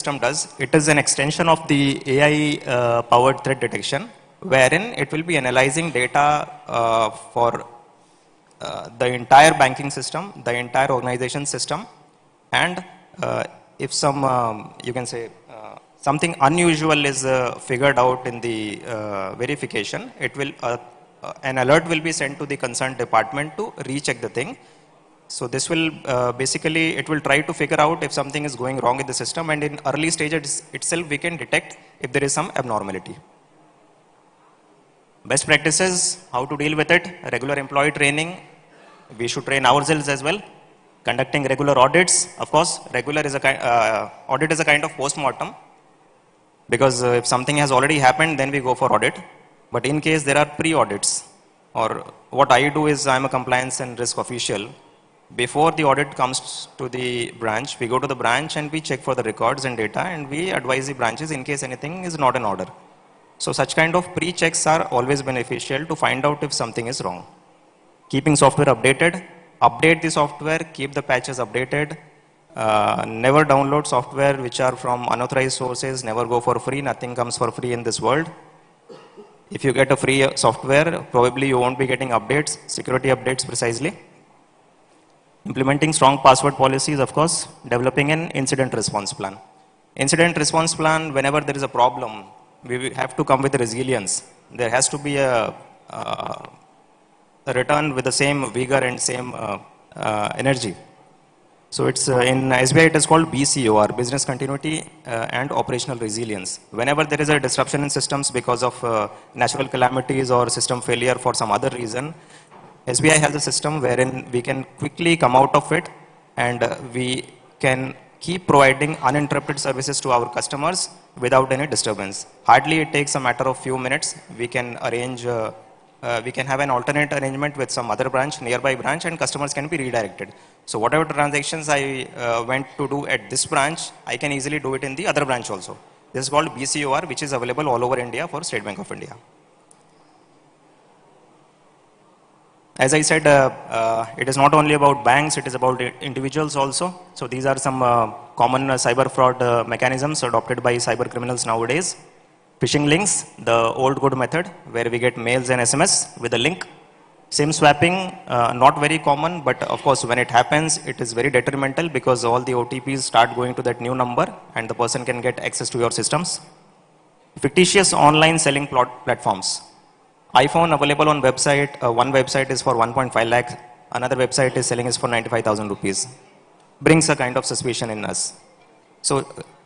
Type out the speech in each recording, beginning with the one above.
system does, it is an extension of the AI powered threat detection, wherein it will be analyzing data for the entire banking system, the entire organization system, and if some, you can say, something unusual is figured out in the verification, it will, an alert will be sent to the concerned department to recheck the thing. So this will basically, it will try to figure out if something is going wrong in the system, and in early stages itself we can detect if there is some abnormality. Best practices, how to deal with it, regular employee training, we should train ourselves as well, conducting regular audits. Of course, regular is a audit is a kind of post-mortem, because if something has already happened, then we go for audit. But in case there are pre-audits, or what I do is I'm a compliance and risk official. Before the audit comes to the branch, we go to the branch and we check for the records and data, and we advise the branches in case anything is not in order. So such kind of pre-checks are always beneficial to find out if something is wrong. Keeping software updated, update the software, keep the patches updated. Never download software which are from unauthorized sources, never go for free, nothing comes for free in this world. If you get a free software, probably you won't be getting updates, security updates precisely. Implementing strong password policies, of course, developing an incident response plan. Incident response plan, whenever there is a problem, we have to come with resilience. There has to be a return with the same vigor and same energy. So it's in SBI it is called BCOR, Business Continuity and Operational Resilience. Whenever there is a disruption in systems because of natural calamities or system failure for some other reason, SBI has a system wherein we can quickly come out of it, and we can keep providing uninterrupted services to our customers without any disturbance. Hardly it takes a matter of few minutes. We can arrange, we can have an alternate arrangement with some other branch, nearby branch, and customers can be redirected. So whatever transactions I went to do at this branch, I can easily do it in the other branch also. This is called BCOR, which is available all over India for State Bank of India. As I said, it is not only about banks, it is about individuals also. So these are some common cyber fraud mechanisms adopted by cyber criminals nowadays. Phishing links, the old good method, where we get mails and SMS with a link. SIM swapping, not very common, but of course when it happens, it is very detrimental, because all the OTPs start going to that new number and the person can get access to your systems. Fictitious online selling platforms. iPhone available on website, one website is for 1.5 lakh, another website is selling is for 95,000 rupees. Brings a kind of suspicion in us. So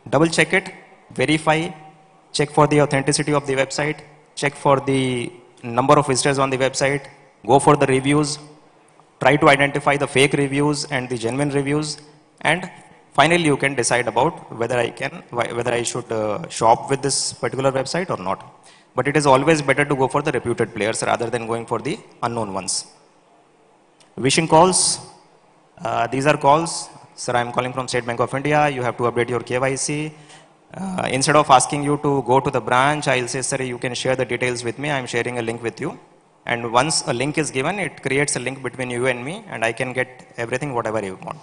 double check it, verify, check for the authenticity of the website, check for the number of visitors on the website, go for the reviews, try to identify the fake reviews and the genuine reviews, and finally you can decide about whether I should shop with this particular website or not. But it is always better to go for the reputed players rather than going for the unknown ones. Wishing calls. These are calls. Sir, I am calling from State Bank of India. You have to update your KYC. Instead of asking you to go to the branch, I will say, sir, you can share the details with me. I am sharing a link with you. And once a link is given, it creates a link between you and me, and I can get everything whatever you want.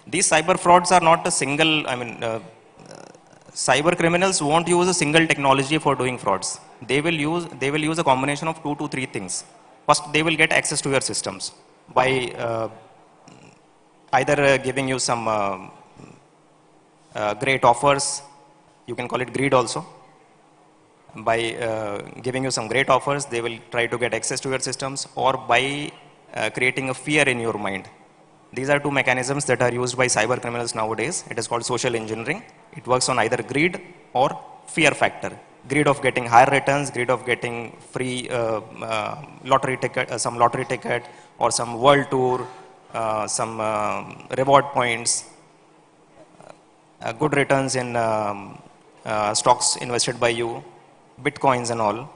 These cyber frauds are not a single, cyber criminals won't use a single technology for doing frauds. They will use a combination of 2 to 3 things. First, they will get access to your systems by either giving you some great offers. You can call it greed also. By giving you some great offers, they will try to get access to your systems, or by creating a fear in your mind. These are 2 mechanisms that are used by cyber criminals nowadays. It is called social engineering. It works on either greed or fear factor. Greed of getting higher returns, greed of getting free lottery ticket, some lottery ticket, or some world tour, some reward points, good returns in stocks invested by you, bitcoins and all.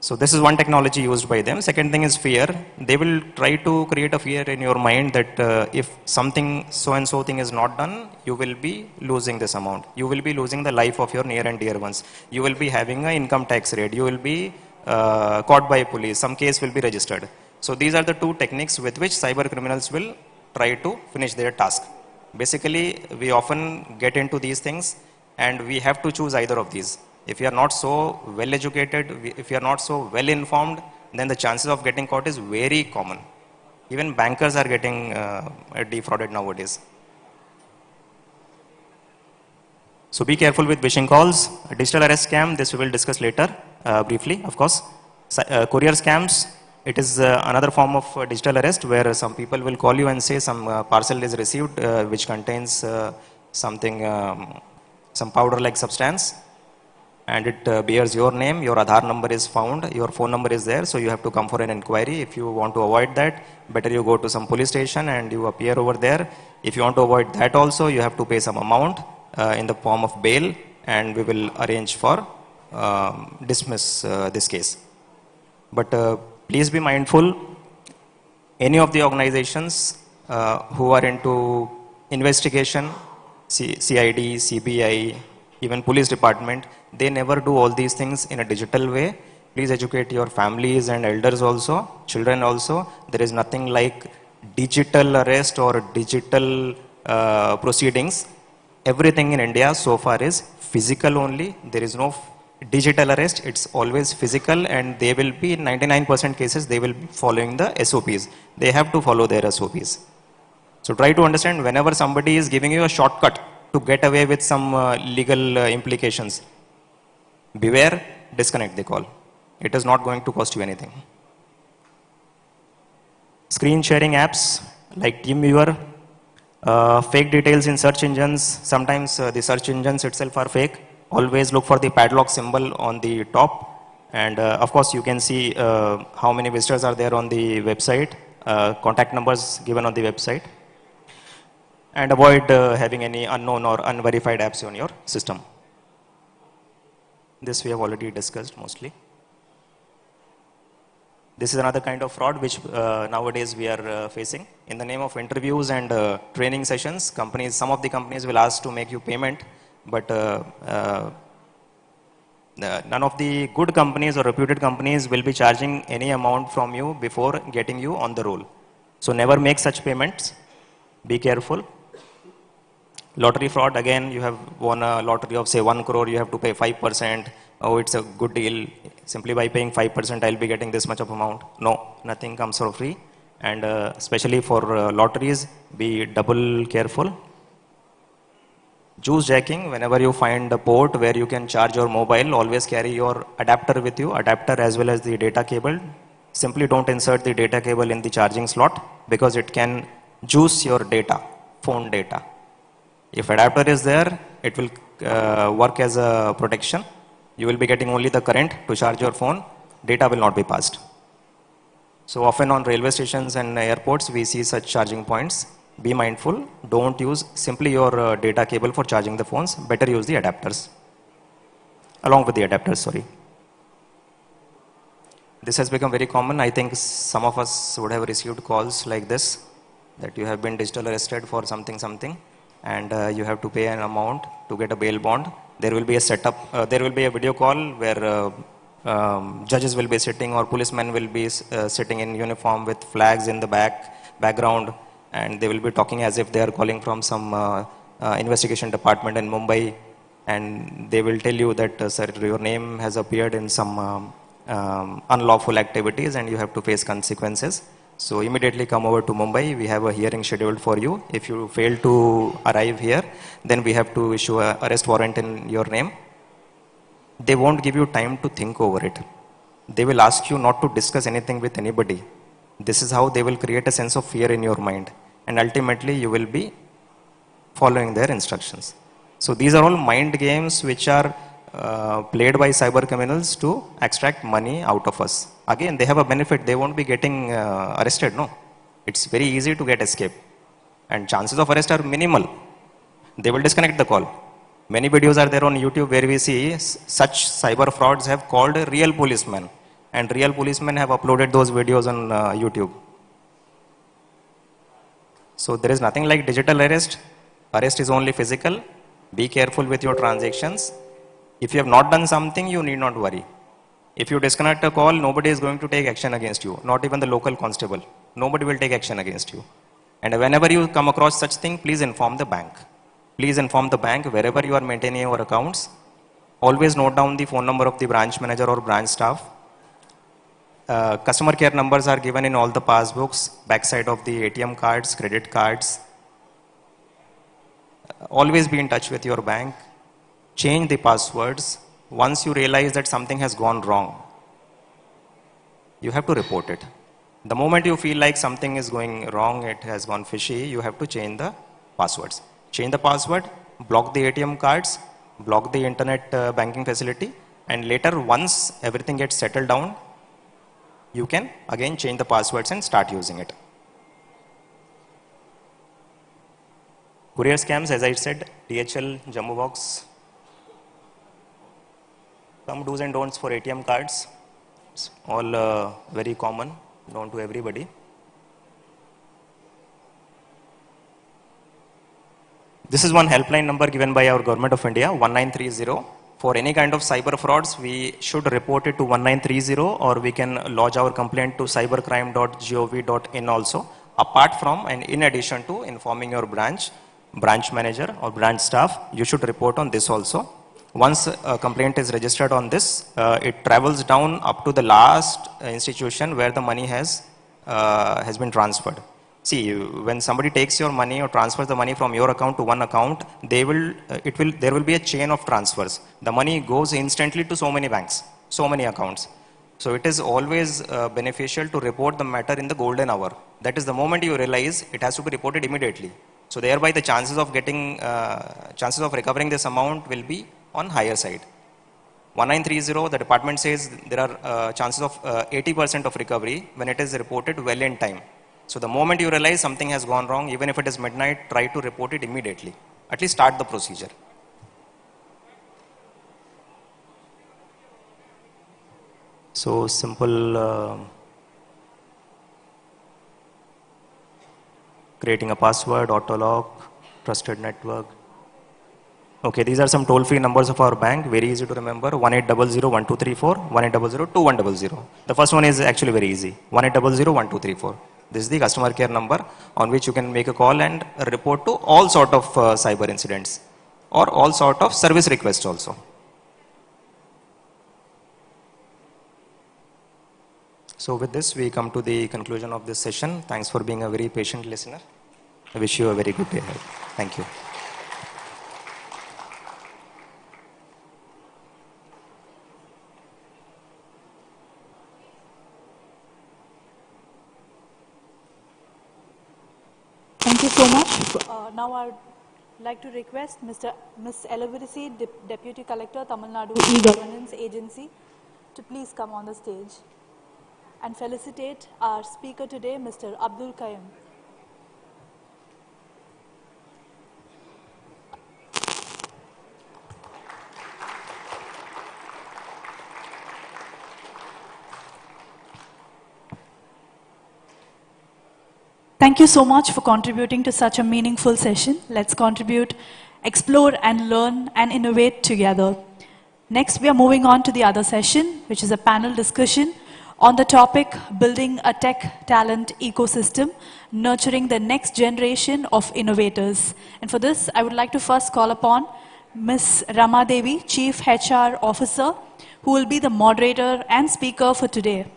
So this is one technology used by them. Second thing is fear. They will try to create a fear in your mind that if something so-and-so thing is not done, you will be losing this amount. You will be losing the life of your near and dear ones. You will be having an income tax rate. You will be caught by police. Some case will be registered. So these are the 2 techniques with which cyber criminals will try to finish their task. Basically, we often get into these things and we have to choose either of these. If you are not so well educated, if you are not so well informed, then the chances of getting caught is very common. Even bankers are getting defrauded nowadays. So be careful with phishing calls. Digital arrest scam, this we will discuss later, briefly, of course. Courier scams, it is another form of digital arrest where some people will call you and say some parcel is received which contains something, some powder-like substance, and it bears your name, your Aadhaar number is found, your phone number is there, so you have to come for an inquiry. If you want to avoid that, better you go to some police station and you appear over there. If you want to avoid that also, you have to pay some amount in the form of bail, and we will arrange for dismiss this case. But please be mindful, any of the organizations who are into investigation, CID, CBI, even police department, they never do all these things in a digital way. Please educate your families and elders also, children also. There is nothing like digital arrest or digital proceedings. Everything in India so far is physical only. There is no digital arrest. It's always physical, and they will be, in 99% cases, they will be following the SOPs. They have to follow their SOPs. So try to understand, whenever somebody is giving you a shortcut to get away with some legal implications, beware, disconnect the call. It is not going to cost you anything. Screen sharing apps like TeamViewer, fake details in search engines. Sometimes the search engines itself are fake. Always look for the padlock symbol on the top. And of course, you can see how many visitors are there on the website, contact numbers given on the website. And avoid having any unknown or unverified apps on your system. This we have already discussed mostly. This is another kind of fraud which nowadays we are facing. In the name of interviews and training sessions, companies, some of the companies will ask to make you payment, but none of the good companies or reputed companies will be charging any amount from you before getting you on the roll. So never make such payments. Be careful. Lottery fraud, again, you have won a lottery of say 1 crore, you have to pay 5%. Oh, it's a good deal. Simply by paying 5%, I'll be getting this much of amount. No, nothing comes for free. And especially for lotteries, be double careful. Juice jacking, whenever you find a port where you can charge your mobile, always carry your adapter with you, adapter as well as the data cable. Simply don't insert the data cable in the charging slot because it can juice your data, phone data. If adapter is there, it will work as a protection. You will be getting only the current to charge your phone. Data will not be passed. So often on railway stations and airports, we see such charging points. Be mindful. Don't use simply your data cable for charging the phones. Better use the adapters. Along with the adapters, sorry. This has become very common. I think some of us would have received calls like this, that you have been digital arrested for something, and you have to pay an amount to get a bail bond. There will be a setup, there will be a video call where judges will be sitting or policemen will be sitting in uniform with flags in the background, and they will be talking as if they are calling from some investigation department in Mumbai, and they will tell you that, sir, your name has appeared in some unlawful activities and you have to face consequences. So immediately come over to Mumbai. We have a hearing scheduled for you. If you fail to arrive here, then we have to issue an arrest warrant in your name. They won't give you time to think over it. They will ask you not to discuss anything with anybody. This is how they will create a sense of fear in your mind. And ultimately you will be following their instructions. So these are all mind games which are played by cyber criminals to extract money out of us. Again, they have a benefit. They won't be getting arrested, no. It's very easy to get escape. And chances of arrest are minimal. They will disconnect the call. Many videos are there on YouTube where we see such cyber frauds have called real policemen. And real policemen have uploaded those videos on YouTube. So there is nothing like digital arrest. Arrest is only physical. Be careful with your transactions. If you have not done something, you need not worry. If you disconnect a call, nobody is going to take action against you. Not even the local constable. Nobody will take action against you. And whenever you come across such thing, please inform the bank. Please inform the bank wherever you are maintaining your accounts. Always note down the phone number of the branch manager or branch staff. Customer care numbers are given in all the passbooks, backside of the ATM cards, credit cards. Always be in touch with your bank. Change the passwords. Once you realize that something has gone wrong, you have to report it. The moment you feel like something is going wrong, it has gone fishy, you have to change the passwords. Change the password, block the ATM cards, block the internet banking facility, and later once everything gets settled down, you can again change the passwords and start using it. Courier scams, as I said, DHL, Jumbo Box. Some do's and don'ts for ATM cards. It's all very common, known to everybody. This is one helpline number given by our Government of India, 1930. For any kind of cyber frauds, we should report it to 1930, or we can lodge our complaint to cybercrime.gov.in also. Apart from and in addition to informing your branch manager or branch staff, you should report on this also. Once a complaint is registered on this, it travels down up to the last institution where the money has been transferred. See, when somebody takes your money or transfers the money from your account to one account, there will be a chain of transfers. The money goes instantly to so many banks, so many accounts. So it is always beneficial to report the matter in the golden hour. That is the moment you realize it has to be reported immediately. So thereby the chances of recovering this amount will be on higher side. 1930, the department says there are chances of 80% of recovery when it is reported well in time. So the moment you realize something has gone wrong, even if it is midnight, try to report it immediately. At least start the procedure. So simple, creating a password, auto lock, trusted network. Okay, these are some toll-free numbers of our bank, very easy to remember, 1800-1234, 1800-2100. The first one is actually very easy, 1800-1234. This is the customer care number on which you can make a call and report to all sort of cyber incidents or all sort of service requests also. So with this, we come to the conclusion of this session. Thanks for being a very patient listener. I wish you a very good day ahead. Thank you. Thank you so much. Now I would like to request Ms. Elaborisi, Deputy Collector, Tamil Nadu E-Governance Agency, to please come on the stage and felicitate our speaker today, Mr. Abdul Qayyum. Thank you so much for contributing to such a meaningful session. Let's contribute, explore and learn and innovate together. Next, we are moving on to the other session, which is a panel discussion on the topic, building a tech talent ecosystem, nurturing the next generation of innovators. And for this, I would like to first call upon Ms. Rama Devi, Chief HR Officer, who will be the moderator and speaker for today.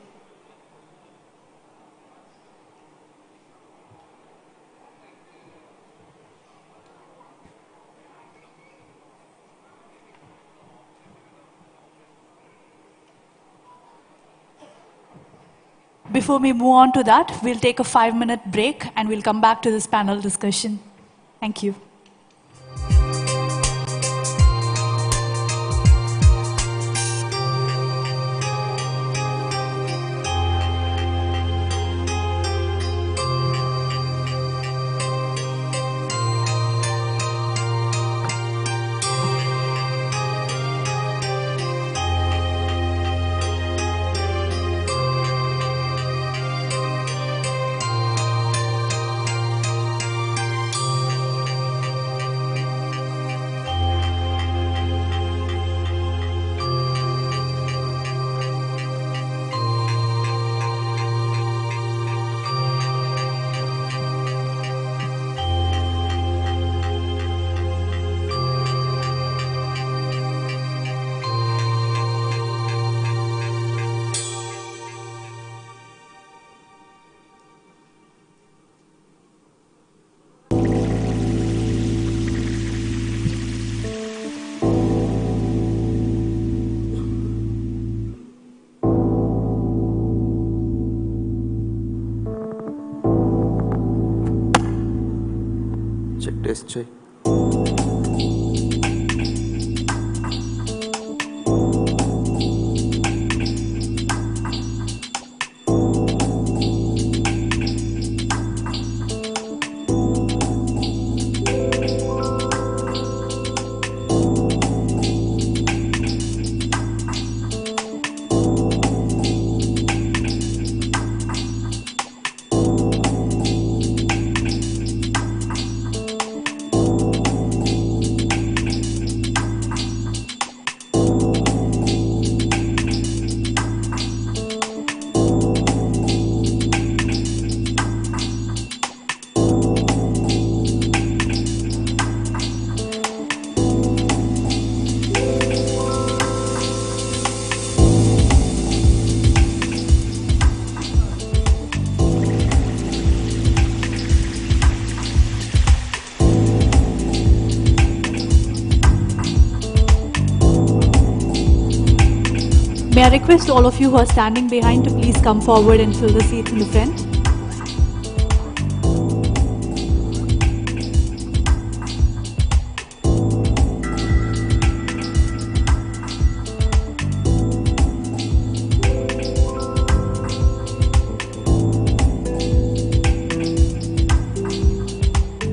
Before we move on to that, we'll take a 5-minute break and we'll come back to this panel discussion. Thank you. Test చేయి. May I request all of you who are standing behind to please come forward and fill the seats in the front.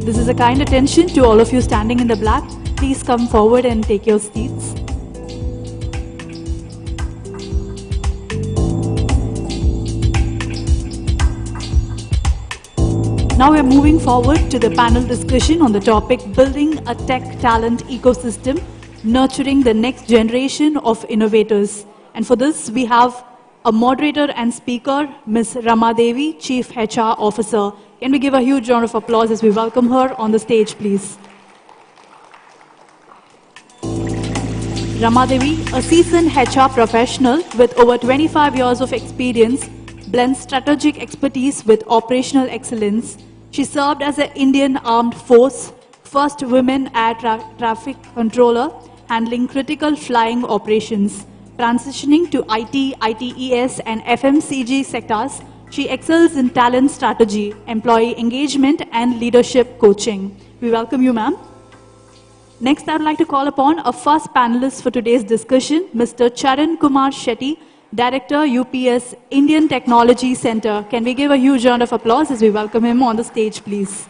This is a kind attention to all of you standing in the black. Please come forward and take your seats. Now we are moving forward to the panel discussion on the topic Building a Tech Talent Ecosystem, Nurturing the Next Generation of Innovators. And for this, we have a moderator and speaker, Ms. Ramadevi, Chief HR Officer. Can we give a huge round of applause as we welcome her on the stage, please? Ramadevi, a seasoned HR professional with over 25 years of experience, blends strategic expertise with operational excellence. She served as an Indian Armed Force, first women air traffic controller, handling critical flying operations. Transitioning to IT, ITES, and FMCG sectors, she excels in talent strategy, employee engagement, and leadership coaching. We welcome you, ma'am. Next, I would like to call upon our first panelist for today's discussion, Mr. Charan Kumar Shetty, Director, UPS, Indian Technology Center. Can we give a huge round of applause as we welcome him on the stage, please?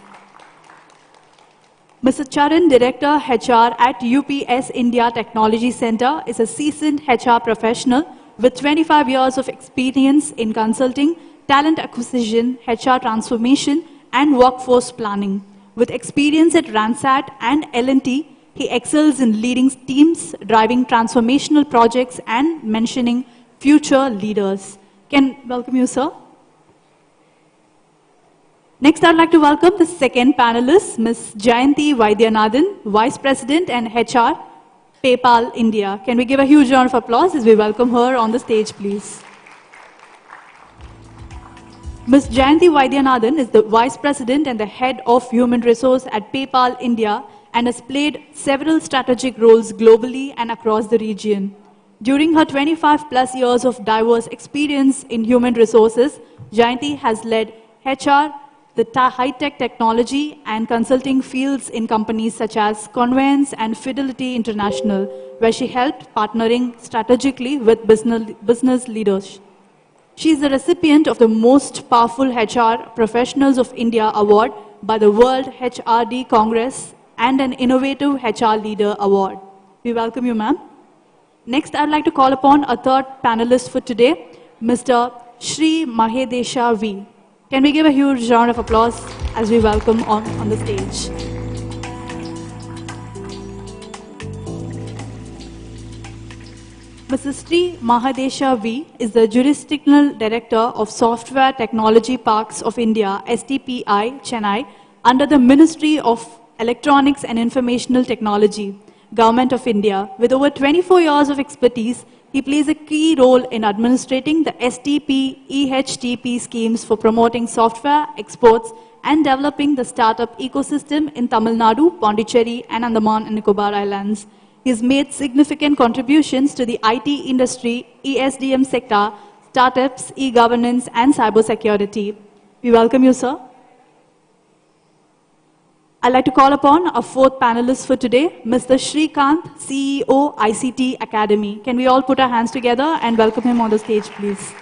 Mr. Charan, Director, HR at UPS India Technology Center, is a seasoned HR professional with 25 years of experience in consulting, talent acquisition, HR transformation, and workforce planning. With experience at Randstad and L&T, he excels in leading teams, driving transformational projects, and mentoring future leaders. Can welcome you, sir. Next, I'd like to welcome the second panelist, Ms. Jayanti Vaidyanathan, Vice President and HR, PayPal India. Can we give a huge round of applause as we welcome her on the stage, please? Ms. Jayanti Vaidyanathan is the Vice President and the Head of Human Resource at PayPal India and has played several strategic roles globally and across the region. During her 25+ years of diverse experience in human resources, Jayanti has led HR, the high-tech technology and consulting fields in companies such as Conveyance and Fidelity International, where she helped partnering strategically with business leaders. She is the recipient of the Most Powerful HR Professionals of India Award by the World HRD Congress and an Innovative HR Leader Award. We welcome you, ma'am. Next, I'd like to call upon a third panelist for today, Mr. Shri Mahedesha V. Can we give a huge round of applause as we welcome on the stage? Mrs. Sri Mahedesha V is the Jurisdictional Director of Software Technology Parks of India, STPI, Chennai, under the Ministry of Electronics and Informational Technology, Government of India. With over 24 years of expertise, he plays a key role in administrating the STP, EHTP schemes for promoting software exports and developing the startup ecosystem in Tamil Nadu, Pondicherry, and Andaman and Nicobar Islands. He has made significant contributions to the IT industry, ESDM sector, startups, e-governance, and cybersecurity. We welcome you, sir. I'd like to call upon our fourth panelist for today, Mr. Srikanth, CEO, ICT Academy. Can we all put our hands together and welcome him on the stage, please?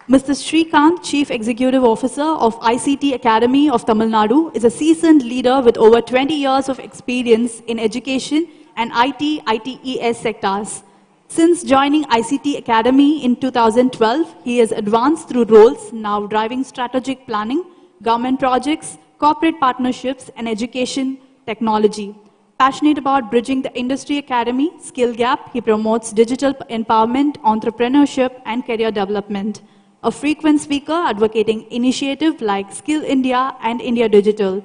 Mr. Srikanth, Chief Executive Officer of ICT Academy of Tamil Nadu, is a seasoned leader with over 20 years of experience in education and ITES sectors. Since joining ICT Academy in 2012, he has advanced through roles now driving strategic planning, government projects, corporate partnerships, and education technology. Passionate about bridging the industry academy skill gap, he promotes digital empowerment, entrepreneurship, and career development. A frequent speaker advocating initiatives like Skill India and India Digital.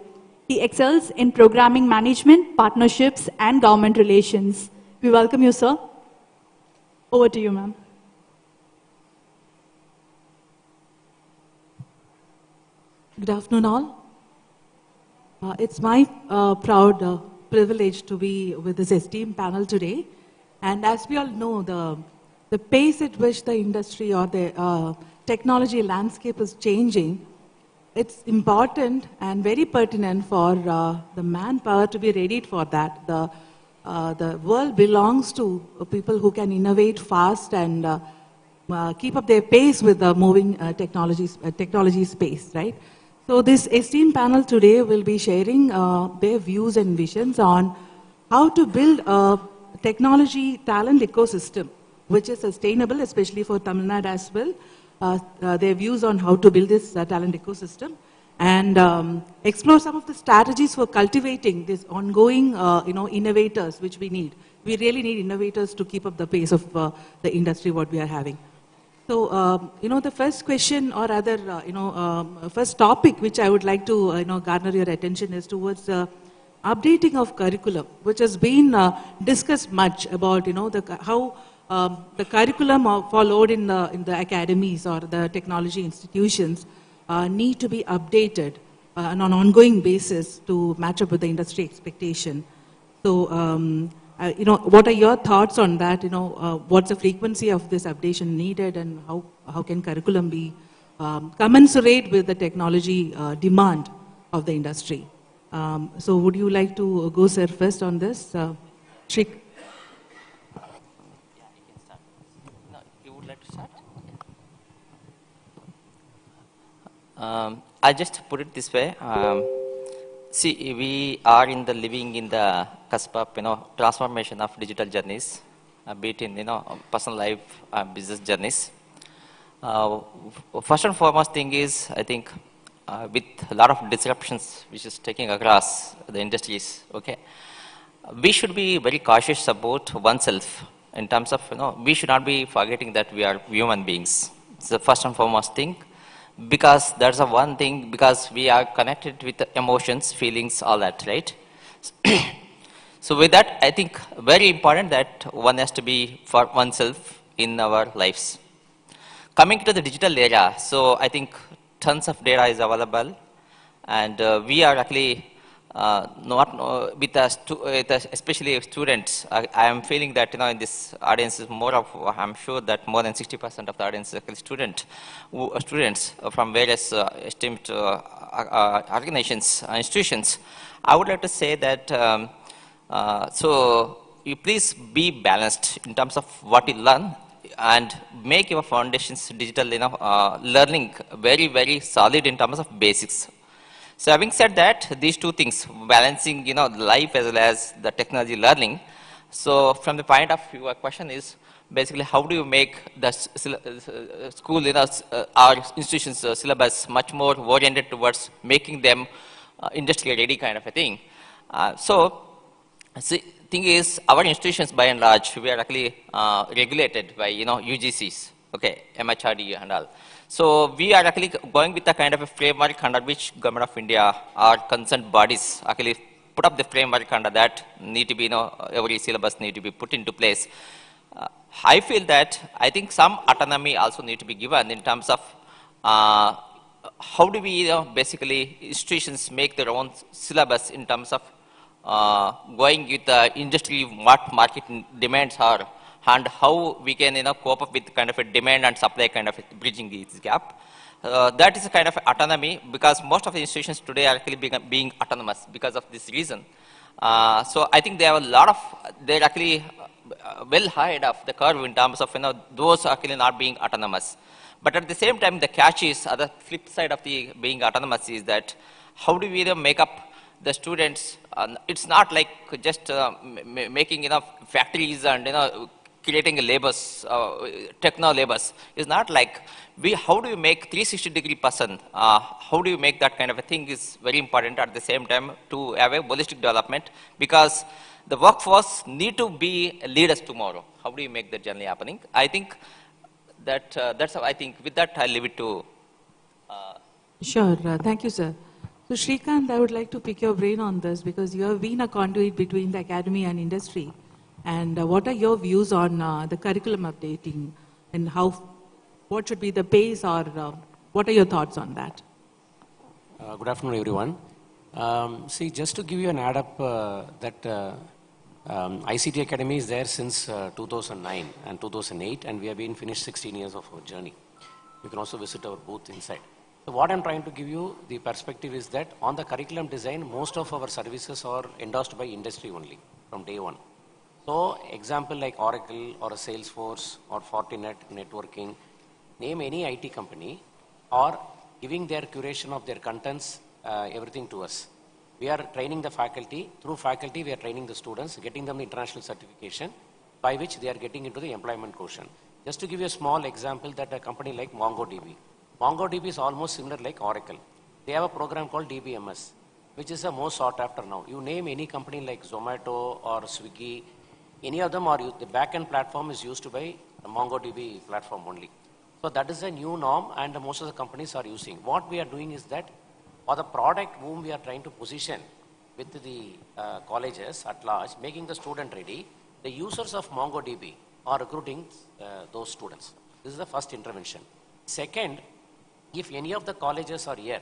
He excels in programming management, partnerships, and government relations. We welcome you, sir. Over to you, ma'am. Good afternoon, all. It's my proud privilege to be with this esteemed panel today. And as we all know, the pace at which the industry or the technology landscape is changing, it's important and very pertinent for the manpower to be ready for that. The world belongs to people who can innovate fast and keep up their pace with the moving technology space, right? So this esteemed panel today will be sharing their views and visions on how to build a technology talent ecosystem which is sustainable, especially for Tamil Nadu as well. Their views on how to build this talent ecosystem and explore some of the strategies for cultivating this ongoing innovators which we need. We really need innovators to keep up the pace of the industry what we are having. So, the first question or rather, first topic which I would like to, garner your attention is towards updating of curriculum, which has been discussed much about, how the curriculum followed in the academies or the technology institutions need to be updated on an ongoing basis to match up with the industry expectation. So, what are your thoughts on that? What's the frequency of this updation needed, and how can curriculum be commensurate with the technology demand of the industry? So, would you like to go, sir, first on this? Shrik? You would like to start? I just put it this way. See, we are living in the cusp of, transformation of digital journeys, be it in, personal life and business journeys. First and foremost thing is, I think, with a lot of disruptions which is taking across the industries, okay, we should be very cautious about oneself in terms of, we should not be forgetting that we are human beings. It's the first and foremost thing. Because that's the one thing, because we are connected with the emotions, feelings, all that, right? So with that, I think very important that one has to be for oneself in our lives. Coming to the digital era, so I think tons of data is available, and we are actually not with us, especially students. I am feeling that in this audience is more of, I'm sure that more than 60% of the audience is actually students from various esteemed organizations, institutions. I would like to say that so you please be balanced in terms of what you learn and make your foundations digital learning very, very solid in terms of basics. So having said that, these two things, balancing, life as well as the technology learning. So from the point of view, your question is basically how do you make the school, our institutions syllabus much more oriented towards making them industry ready kind of a thing. So the thing is, our institutions by and large, we are actually regulated by, UGCs, okay, MHRD and all. So we are actually going with a kind of a framework under which Government of India or concerned bodies actually put up the framework under that need to be, every syllabus need to be put into place. I feel that I think some autonomy also need to be given in terms of how do we, basically institutions make their own syllabus in terms of going with the industry, what market demands are, and how we can cope up with kind of a demand and supply kind of bridging this gap. That is a kind of autonomy because most of the institutions today are actually being autonomous because of this reason. So I think they have a lot of, they're actually well ahead of the curve in terms of, those actually not being autonomous. But at the same time, the catch is, the flip side of the being autonomous is that how do we make up the students? It's not like just making factories and creating labors, techno labors. It's not like how do you make 360-degree person? How do you make that kind of a thing is very important at the same time to have a holistic development because the workforce need to be leaders tomorrow. How do you make that journey happening? I think that that's how I think. With that, I'll leave it to. Sure. Thank you, sir. So, Shrikant, I would like to pick your brain on this because you have been a conduit between the academy and industry. And what are your views on the curriculum updating and what should be the pace or what are your thoughts on that? Good afternoon, everyone. See, just to give you an add-up, that ICT Academy is there since 2009 and 2008, and we have been finished 16 years of our journey. You can also visit our booth inside. So what I'm trying to give you, the perspective is that on the curriculum design, most of our services are endorsed by industry only from day one. So example like Oracle or a Salesforce or Fortinet networking, name any IT company, or giving their curation of their contents, everything to us. We are training the faculty. Through faculty, we are training the students, getting them the international certification, by which they are getting into the employment quotient. Just to give you a small example, that a company like MongoDB. MongoDB is almost similar like Oracle. They have a program called DBMS, which is the most sought after now. You name any company like Zomato or Swiggy, any of them are used, the backend platform is used by the MongoDB platform only. So that is a new norm and most of the companies are using. What we are doing is that for the product whom we are trying to position with the colleges at large, making the student ready, the users of MongoDB are recruiting those students. This is the first intervention. Second, if any of the colleges are here,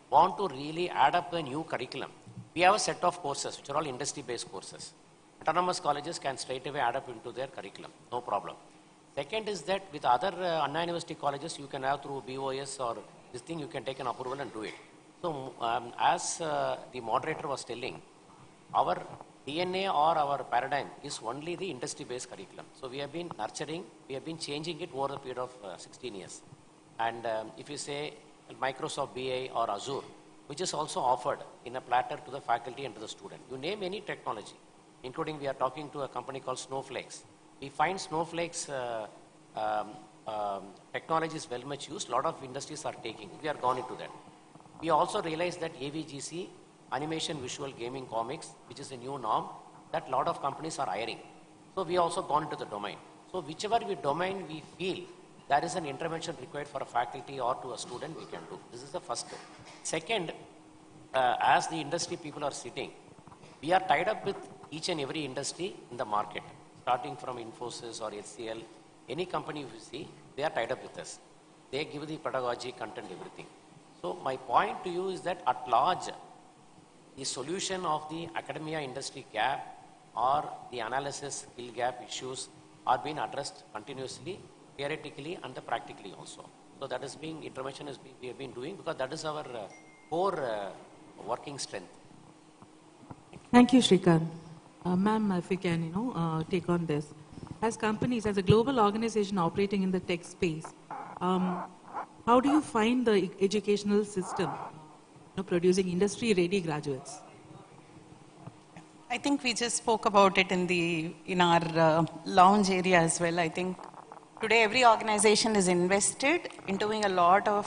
want to really add up a new curriculum, we have a set of courses which are all industry-based courses. Autonomous colleges can straight away add up into their curriculum, no problem. Second is that with other Anna University colleges, you can have through BOS or this thing, you can take an approval and do it. So as the moderator was telling, our DNA or our paradigm is only the industry-based curriculum. So we have been nurturing, we have been changing it over a period of 16 years. And if you say Microsoft BI or Azure, which is also offered in a platter to the faculty and to the student. You name any technology, including we are talking to a company called Snowflakes. We find Snowflakes technology is very much used. A lot of industries are taking. We are gone into that. We also realize that AVGC, animation, visual, gaming, comics, which is a new norm, that a lot of companies are hiring. So we also gone into the domain. So whichever domain we feel there is an intervention required for a faculty or to a student, we can do. This is the first step. Second, as the industry people are sitting, we are tied up with each and every industry in the market, starting from Infosys or HCL, any company you see, they are tied up with us. They give the pedagogy, content, everything. So my point to you is that at large, the solution of the academia industry gap or the analysis skill gap issues are being addressed continuously, theoretically and practically also. So that is being, intervention is we have been doing because that is our core working strength. Thank you, Shrikant. Ma'am, if you can, take on this. As companies, as a global organization operating in the tech space, how do you find the educational system producing industry-ready graduates? I think we just spoke about it in our lounge area as well. I think today every organization is invested in doing a lot of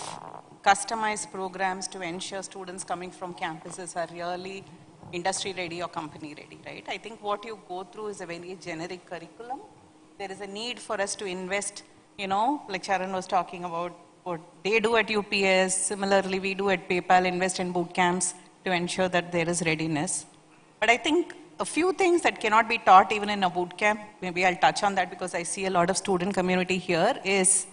customized programs to ensure students coming from campuses are really industry ready or company ready, right? I think what you go through is a very generic curriculum. There is a need for us to invest, like Sharon was talking about what they do at UPS. Similarly, we do at PayPal, invest in boot camps to ensure that there is readiness. But I think a few things that cannot be taught even in a boot camp, maybe I'll touch on that because I see a lot of student community here, is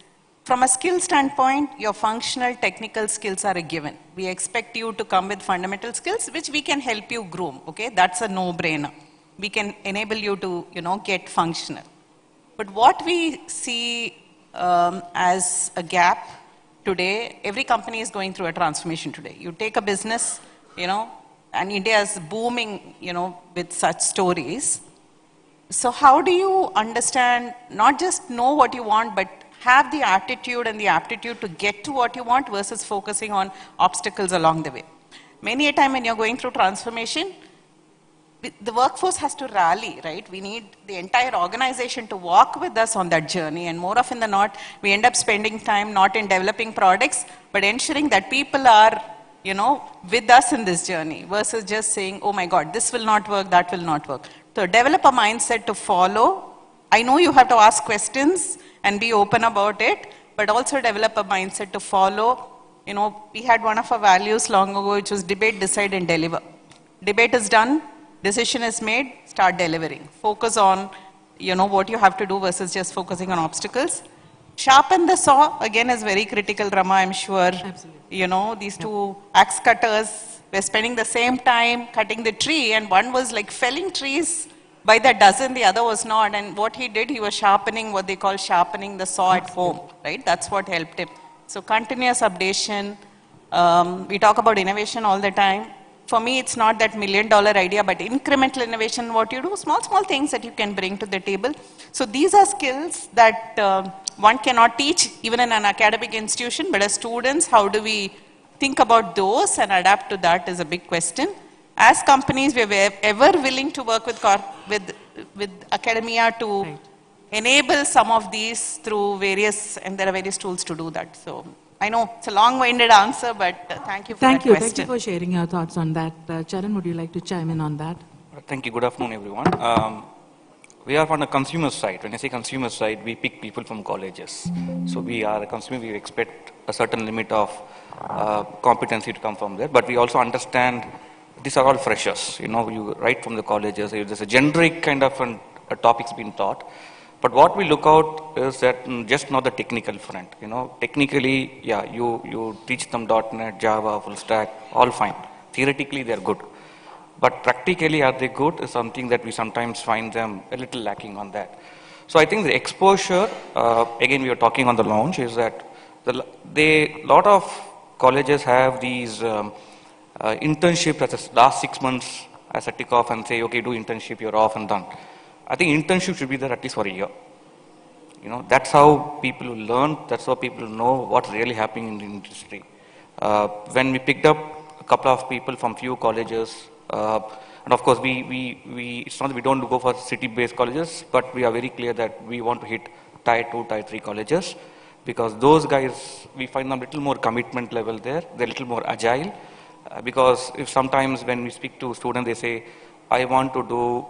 from a skill standpoint, your functional technical skills are a given. We expect you to come with fundamental skills, which we can help you groom, okay? That's a no-brainer. We can enable you to, get functional. But what we see as a gap today, every company is going through a transformation today. You take a business, and India is booming, with such stories. So how do you understand, not just know what you want, but have the attitude and the aptitude to get to what you want versus focusing on obstacles along the way? Many a time when you're going through transformation, the workforce has to rally, right? We need the entire organization to walk with us on that journey. And more often than not, we end up spending time not in developing products, but ensuring that people are, with us in this journey versus just saying, oh my God, this will not work, that will not work. So develop a mindset to follow. I know you have to ask questions and be open about it, but also develop a mindset to follow. We had one of our values long ago, which was debate, decide, and deliver. Debate is done, decision is made, start delivering. Focus on, what you have to do versus just focusing on obstacles. Sharpen the saw, again, is very critical, Rama, I'm sure. Absolutely. These two axe cutters were spending the same time cutting the tree, and one was like felling trees by the dozen, the other was not. And what he did, he was sharpening, what they call sharpening the saw at home, right? That's what helped him. So continuous updation. We talk about innovation all the time. For me, it's not that $1 million idea, but incremental innovation, what you do, small things that you can bring to the table. So these are skills that one cannot teach even in an academic institution, but as students, how do we think about those and adapt to that is a big question. As companies, we're ever willing to work with academia to enable some of these through various, and there are various tools to do that. So I know it's a long-winded answer, but thank you for that question. Thank you for sharing your thoughts on that. Charan, would you like to chime in on that? Thank you. Good afternoon, everyone. We are on the consumer side. When I say consumer side, we pick people from colleges. So we are a consumer, we expect a certain limit of competency to come from there. But we also understand these are all freshers. You right from the colleges. There's a generic kind of topics being taught. But what we look out is that just not the technical front. Technically, yeah, you teach them .NET, Java, full stack, all fine. Theoretically, they're good. But practically, are they good is something that we sometimes find them a little lacking on that. So I think the exposure, again, we were talking on the launch, is that a lot of colleges have these internships as the last 6 months as a tick off and say, okay, do internship, you're off and done. I think internship should be there at least for a year. That's how people will learn, that's how people know what's really happening in the industry. When we picked up a couple of people from few colleges, and of course, it's not that we don't go for city-based colleges, but we are very clear that we want to hit Tier 2, Tier 3 colleges, because those guys, we find them a little more commitment level there, they're a little more agile, because if sometimes when we speak to students, they say, I want to do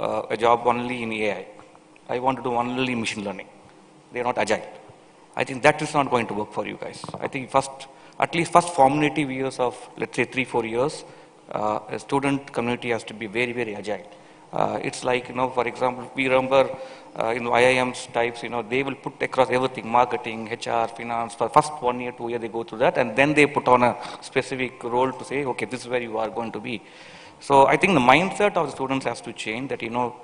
a job only in AI. I want to do only machine learning. They're not agile. I think that is not going to work for you guys. I think at least first formative years of, let's say 3-4 years, a student community has to be very, very agile. It's like, for example, we remember IIMs types, they will put across everything, marketing, HR, finance, for first 1 year, 2 years, they go through that, and then they put on a specific role to say, okay, this is where you are going to be. So I think the mindset of the students has to change that,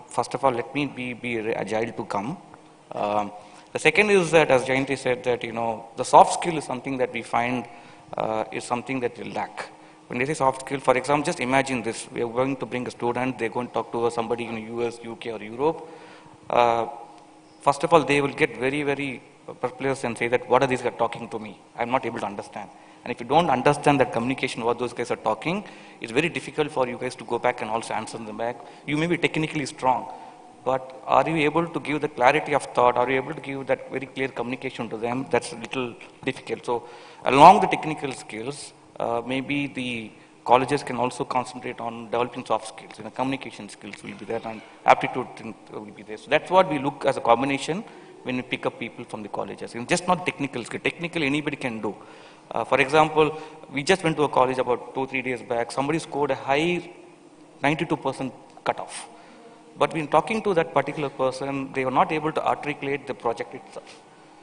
first of all, let me be agile to come. The second is that, as Jayanti said, that, the soft skill is something that we find is something that we lack. When they say soft skill, for example, just imagine this. We are going to bring a student, they're going to talk to somebody in the US, UK, or Europe. First of all, they will get very, very perplexed and say that, what are these guys talking to me? I'm not able to understand. And if you don't understand that communication, what those guys are talking, it's very difficult for you guys to go back and also answer them back. You may be technically strong, but are you able to give the clarity of thought? Are you able to give that very clear communication to them? That's a little difficult. So along the technical skills, maybe the colleges can also concentrate on developing soft skills. Communication skills will be there and aptitude will be there. So that's what we look as a combination when we pick up people from the colleges. Just not technical skill. Technical anybody can do. For example, we just went to a college about 2-3 days back. Somebody scored a high 92% cutoff. But when talking to that particular person, they were not able to articulate the project itself.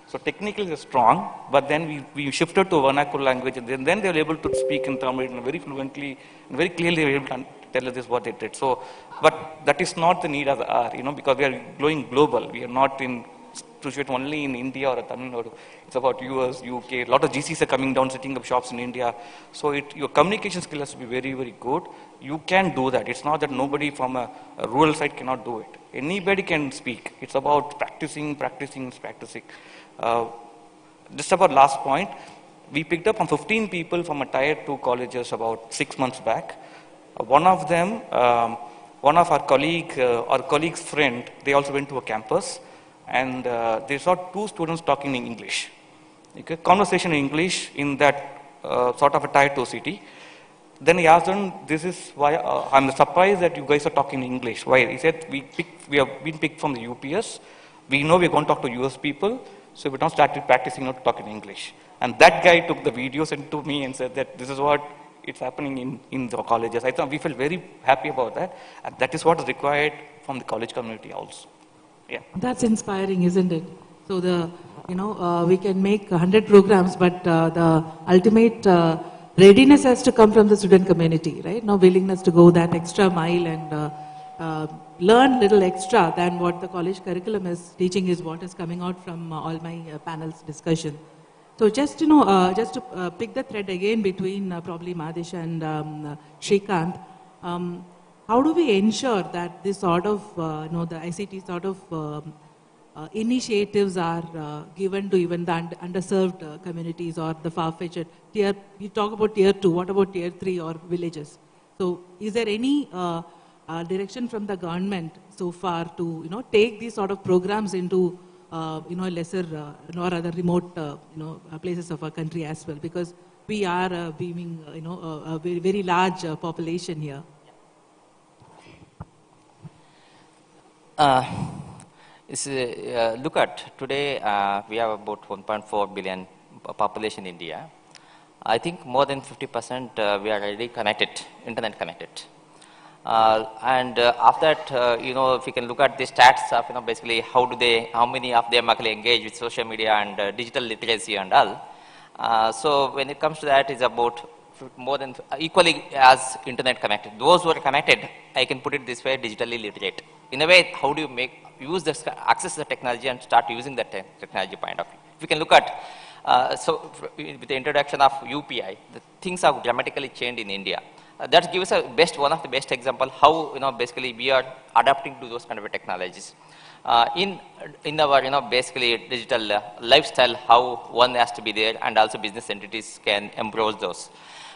So technically they're strong, but then we shifted to a vernacular language, and then they were able to speak in Tamil very fluently, and very clearly they were able to tell us what they did. So, but that is not the need as R, because we are going global. We are not in situated only in India or Tamil Nadu. It's about US, UK. A lot of GCs are coming down, setting up shops in India. So your communication skill has to be very, very good. You can do that. It's not that nobody from a rural side cannot do it. Anybody can speak. It's about practicing. Just about last point, we picked up 15 people from a tier 2 colleges about 6 months back. One of them, one of our colleague's friend, they also went to a campus, and they saw 2 students talking in English. Okay, conversation in English in that sort of a tier 2 city. Then he asked them, this is why, I'm surprised that you guys are talking in English. Why? He said, we have been picked from the UPS. We know we're going to talk to US people, so we don't started practicing not talking English. And that guy took the video, sent to me and said that this is what it's happening in the colleges. I thought we felt very happy about that. And that is what is required from the college community also. Yeah. That's inspiring, isn't it? So we can make 100 programs, but the ultimate readiness has to come from the student community, right? No willingness to go that extra mile and learn little extra than what the college curriculum is teaching is what is coming out from all my panel's discussion. So just to pick the thread again between probably Mahesh and Shrikant, how do we ensure that this sort of the ICT sort of initiatives are given to even the underserved communities or the far-fetched tier? You talk about tier 2. What about tier 3 or villages? So is there any direction from the government so far to take these sort of programs into lesser or other remote places of our country as well, because we are being a very, very large population here. Look at today, we have about 1.4 billion population in India. I think more than 50% we are already connected, internet connected. After that, if you can look at the stats of, basically how many of them actually engage with social media and digital literacy and all. So when it comes to that, it's about more than equally as internet connected. Those who are connected, I can put it this way, digitally literate. In a way, how do you access the technology and start using that technology point of view? If you can look at, with the introduction of UPI, the things have dramatically changed in India. That gives one of the best example how basically we are adapting to those kind of technologies. In our basically digital lifestyle, how one has to be there, and also business entities can embrace those.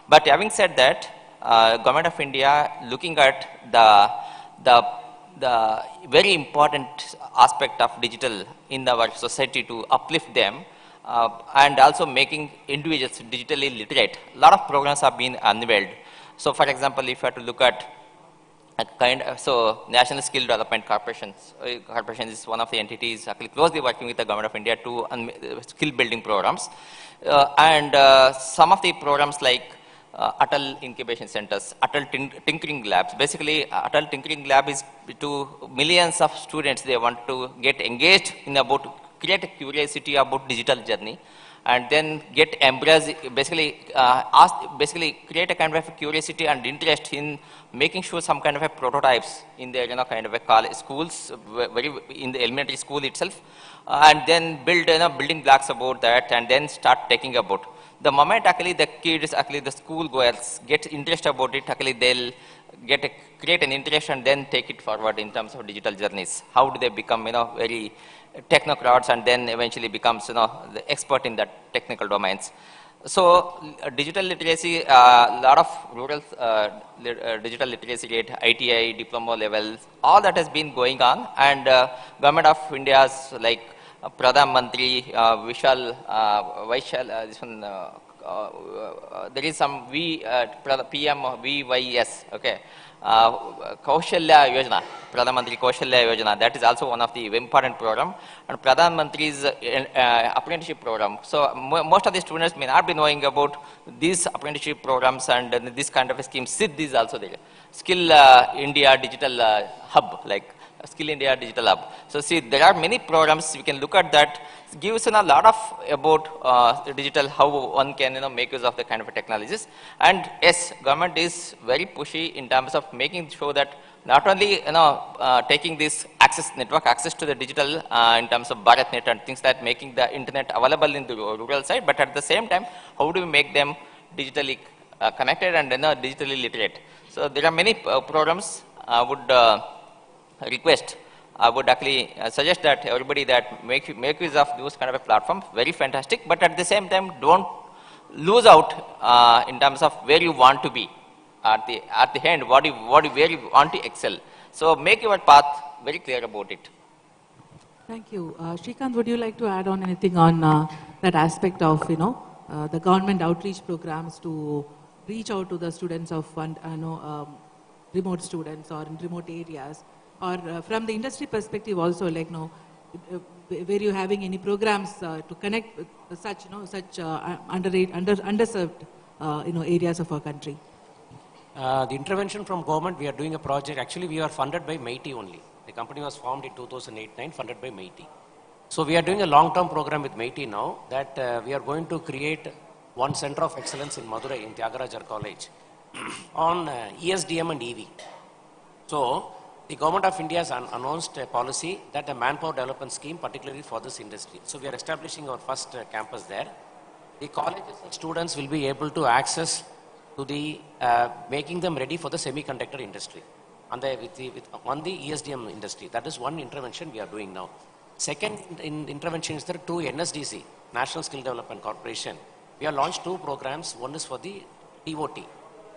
But having said that, Government of India looking at the very important aspect of digital in our society to uplift them, and also making individuals digitally literate. A lot of programs have been unveiled. So, for example, if you have to look at National Skill Development Corporation is one of the entities actually closely working with the Government of India to skill building programs, and some of the programs like Atal Incubation Centers, Atal Tinkering Labs. Basically, Atal Tinkering Lab is to millions of students. They want to get engaged in create a curiosity about digital journey, and then get embraced, basically create a kind of a curiosity and interest in making sure some kind of a prototypes in their kind of a college schools, in the elementary school itself, and then build building blocks about that, and then start taking about. The moment actually the kids, the school goers get interest about it, actually they'll create an interest and then take it forward in terms of digital journeys. How do they become very technocrats and then eventually becomes the expert in that technical domains. So digital literacy, a lot of rural digital literacy rate, ITI, diploma levels, all that has been going on, and Government of India's like Pradhan Mantri, there is some PM VYS, okay. Kaushalya Yojana, Pradhan Mantri Kaushalya Yojana, that is also one of the important program, and Pradhan Mantri's apprenticeship program. So most of the students may not be knowing about these apprenticeship programs and this kind of a scheme. SID is also there. Skill India Digital Hub, like Skill India Digital Hub. So see, there are many programs, we can look at that. It gives a lot of about digital, how one can make use of the kind of technologies. And yes, government is very pushy in terms of making sure that not only taking this network access to the digital in terms of BharatNet and things that making the internet available in the rural side, but at the same time, how do we make them digitally connected and digitally literate? So there are many programs. I would request. I would actually suggest that everybody that make use of those kind of a platform. Very fantastic, but at the same time, don't lose out in terms of where you want to be at the end. Where you want to excel. So make your path very clear about it. Thank you. Shrikant, would you like to add on anything on that aspect of, the government outreach programs to reach out to the students of remote students or in remote areas, or from the industry perspective also, like, were you having any programs to connect with such, underserved, areas of our country? The intervention from government, we are doing a project. Actually, we are funded by MIT only. The company was formed in 2008-9, funded by MIT. So we are doing a long-term program with MIT now that we are going to create one center of excellence in Madurai, in Tyagarajar College, on ESDM and EV. So the government of India has announced a policy that a manpower development scheme, particularly for this industry. So we are establishing our first campus there. The colleges and students will be able to access to the making them ready for the semiconductor industry on the ESDM industry. That is one intervention we are doing now. Second intervention is there to NSDC, National Skill Development Corporation. We have launched two programs. One is for the TOT,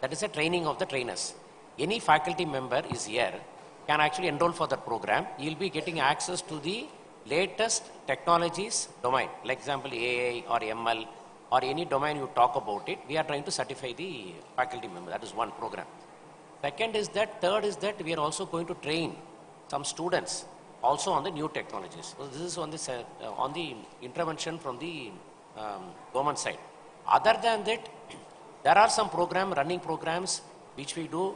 that is a training of the trainers. Any faculty member is here, can actually enroll for that program. You will be getting access to the latest technologies domain, like example AI or ML or any domain you talk about it. We are trying to certify the faculty member. That is one program. Third is that we are also going to train some students also on the new technologies. So this is on the intervention from the government side. Other than that, there are some running programs which we do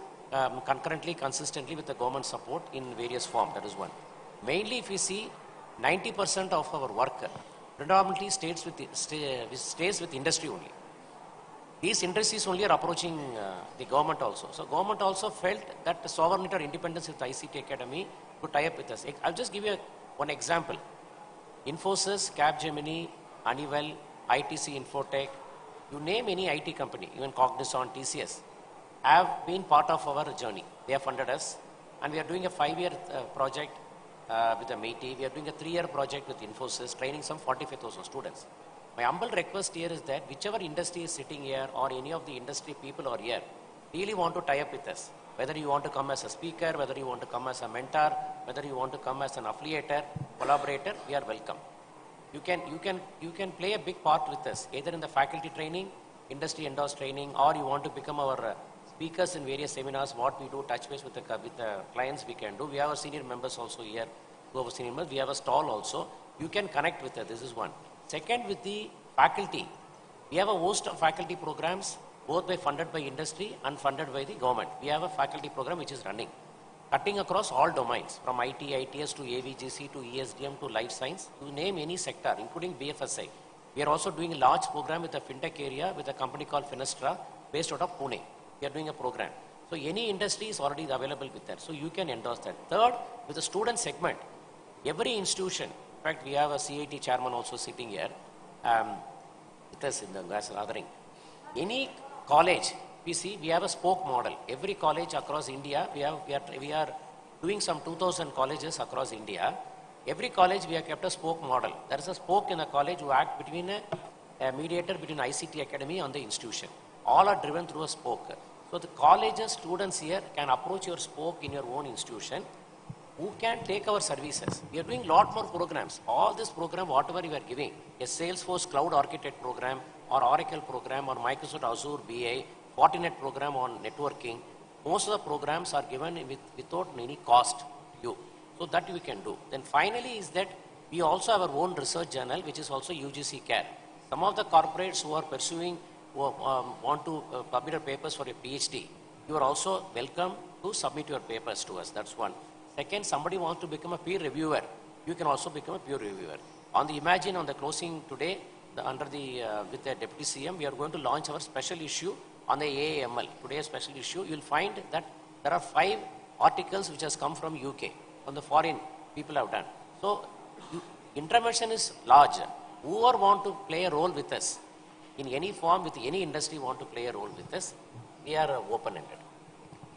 concurrently, consistently with the government support in various forms. That is one. Mainly, if we see, 90% of our work predominantly stays with industry only. These industries only are approaching the government also. So government also felt that the sovereignty or independence with ICT Academy to tie up with us. I'll just give you one example. Infosys, Capgemini, Honeywell, ITC Infotech, you name any IT company, even Cognizant, TCS, have been part of our journey. They have funded us, and we are doing a 5-year project with MIT. We are doing a 3-year project with Infosys, training some 45,000 students. My humble request here is that whichever industry is sitting here or any of the industry people are here, really want to tie up with us. Whether you want to come as a speaker, whether you want to come as a mentor, whether you want to come as an affiliator, collaborator, we are welcome. You can play a big part with us, either in the faculty training, industry endorsed training, or you want to become our speakers in various seminars. What we do, touch base with the clients, we can do. We have our senior members also here. We have a stall also. You can connect with us. This is one. Second, with the faculty, we have a host of faculty programs, both funded by industry and funded by the government. We have a faculty program which is running, cutting across all domains, from IT, ITS to AVGC to ESDM to life science, to name any sector, including BFSI. We are also doing a large program with the fintech area with a company called Finestra, based out of Pune. We are doing a program. So any industry is already available with that. So you can endorse that. Third, with the student segment, every institution, in fact, we have a CIT chairman also sitting here with us in the gathering. Any college, we have a spoke model. Every college across India, we are doing some 2,000 colleges across India. Every college, we have kept a spoke model. There is a spoke in a college who act between a mediator between ICT Academy and the institution. All are driven through a spoke. So the colleges, students here can approach your spoke in your own institution, who can take our services. We are doing a lot more programs. All this program, whatever you are giving, a Salesforce Cloud Architect program, or Oracle program, or Microsoft Azure BI, Fortinet program on networking, most of the programs are given without any cost to you. So that we can do. Then finally is that we also have our own research journal, which is also UGC CARE. Some of the corporates who are pursuing, who want to submit your papers for a PhD, you are also welcome to submit your papers to us. That's one. Second, somebody wants to become a peer reviewer, you can also become a peer reviewer. On the Imagine, on the closing today, with the Deputy CM, we are going to launch our special issue on the AAML. Today's special issue, you will find that there are 5 articles which has come from UK, from the foreign people have done. So intervention is large. Whoever want to play a role with us, in any form, with any industry want to play a role with us, we are open-ended.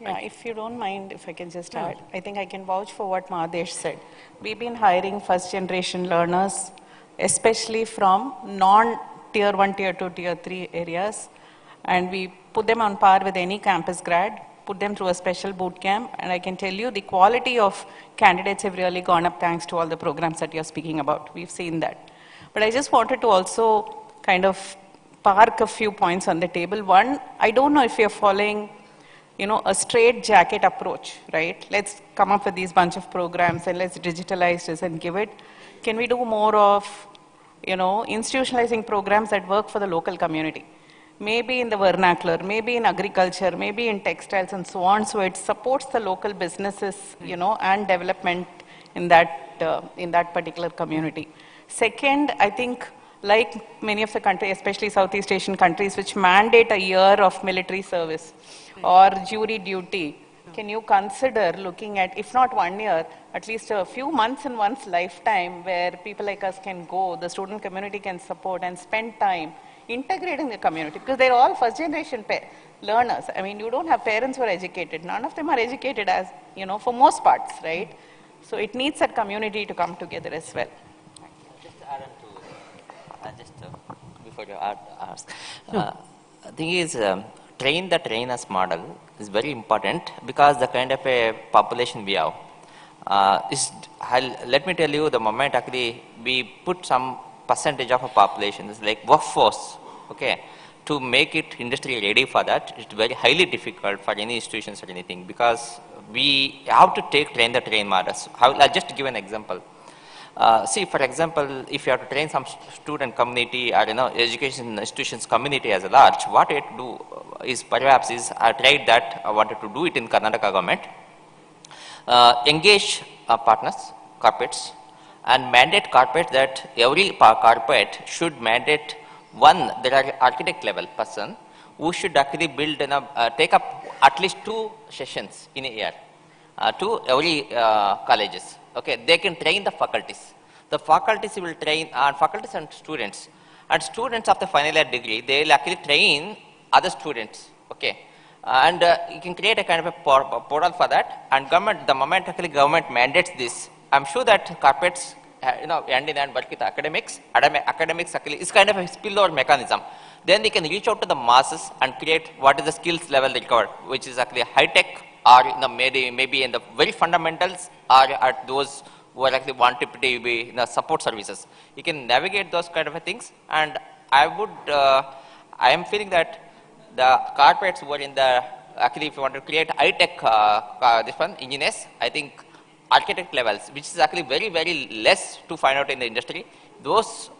Yeah, if you don't mind, if I can just add, I think I can vouch for what Mahadesh said. We've been hiring first-generation learners, especially from non-tier 1, tier 2, tier 3 areas, and we put them on par with any campus grad, put them through a special boot camp, and I can tell you the quality of candidates have really gone up thanks to all the programs that you're speaking about. We've seen that. But I just wanted to also kind of park a few points on the table. One, I don't know if you're following a straight jacket approach, right? Let's come up with these bunch of programs and let's digitalize this and give it. Can we do more of, institutionalizing programs that work for the local community? Maybe in the vernacular, maybe in agriculture, maybe in textiles and so on. So it supports the local businesses, and development in that particular community. Second, I think like many of the countries, especially Southeast Asian countries, which mandate a year of military service or jury duty, can you consider looking at, if not 1 year, at least a few months in one's lifetime where people like us can go, the student community can support and spend time integrating the community, because they're all first generation learners. I mean, you don't have parents who are educated. None of them are educated as, for most parts, right? So it needs that community to come together as well. Just to add on to, before you ask, the thing is, train the trainers model is very important because the kind of a population we have. Let me tell you, the moment actually we put some percentage of a population, it's like workforce, okay, to make it industry ready for that, it's very highly difficult for any institutions or anything, because we have to train the train models. I'll just give an example. See, for example, if you have to train some student community or education institutions community as a large, what you have to do is I tried that, I wanted to do it in Kannada government, engage partners, corporates, and mandate corporate that every corporate should mandate there are architect level person who should actually build take up at least 2 sessions in a year to every colleges. Okay, they can train the faculties. The faculties will train faculties and students of the final year degree. They will actually train other students. Okay, and you can create a kind of a portal for that. And the moment actually government mandates this, I'm sure that corporates, hand in hand work with academics. Academics actually is kind of a spillover mechanism. Then they can reach out to the masses and create what is the skills level required, which is actually high tech, or maybe in the very fundamentals, or at those who are actually want to be support services. You can navigate those kind of things, and I am feeling that the corporates who are in the, actually if you want to create high tech, this one, engineers, I think architect levels, which is actually very, very less to find out in the industry. Those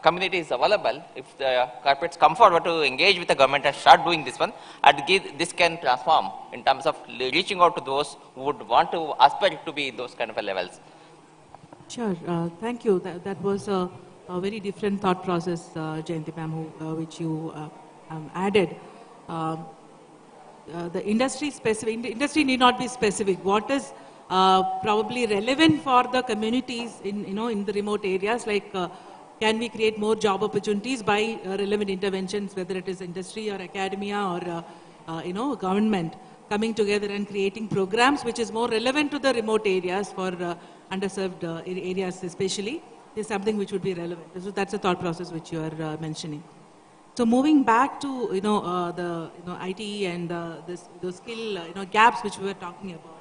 communities available, if the corporates come forward to engage with the government and start doing this one, and this can transform in terms of reaching out to those who would want to aspire to be those kind of levels. Sure, thank you. That was a very different thought process, Jayanti ma'am, which you added. The industry need not be specific. What is probably relevant for the communities in the remote areas, like can we create more job opportunities by relevant interventions, whether it is industry or academia or government coming together and creating programs which is more relevant to the remote areas for underserved areas especially, is something which would be relevant. So that's a thought process which you are mentioning. So moving back to the IT and the skill gaps which we were talking about.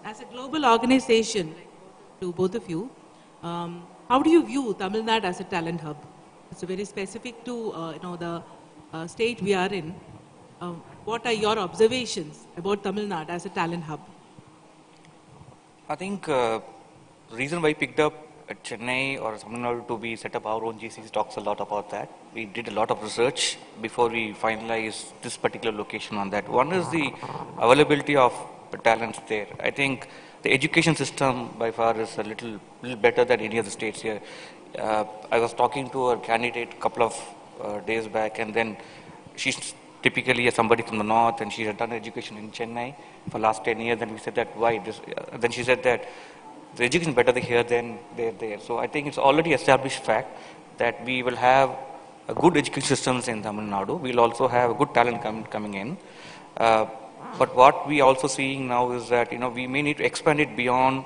As a global organization, to both of you, how do you view Tamil Nadu as a talent hub? It's very specific to the state we are in. What are your observations about Tamil Nadu as a talent hub? I think the reason why I picked up Chennai or Tamil Nadu to be set up our own GCs talks a lot about that. We did a lot of research before we finalized this particular location on that. One is the availability of talents there. I think the education system by far is a little better than any of the states here. I was talking to a candidate a couple of days back, and then she's typically somebody from the north, and she had done education in Chennai for last 10 years. And we said that why? Then she said that the education is better here than there. So I think it's already established fact that we will have a good education systems in Tamil Nadu. We'll also have a good talent coming in. But what we also seeing now is that, we may need to expand it beyond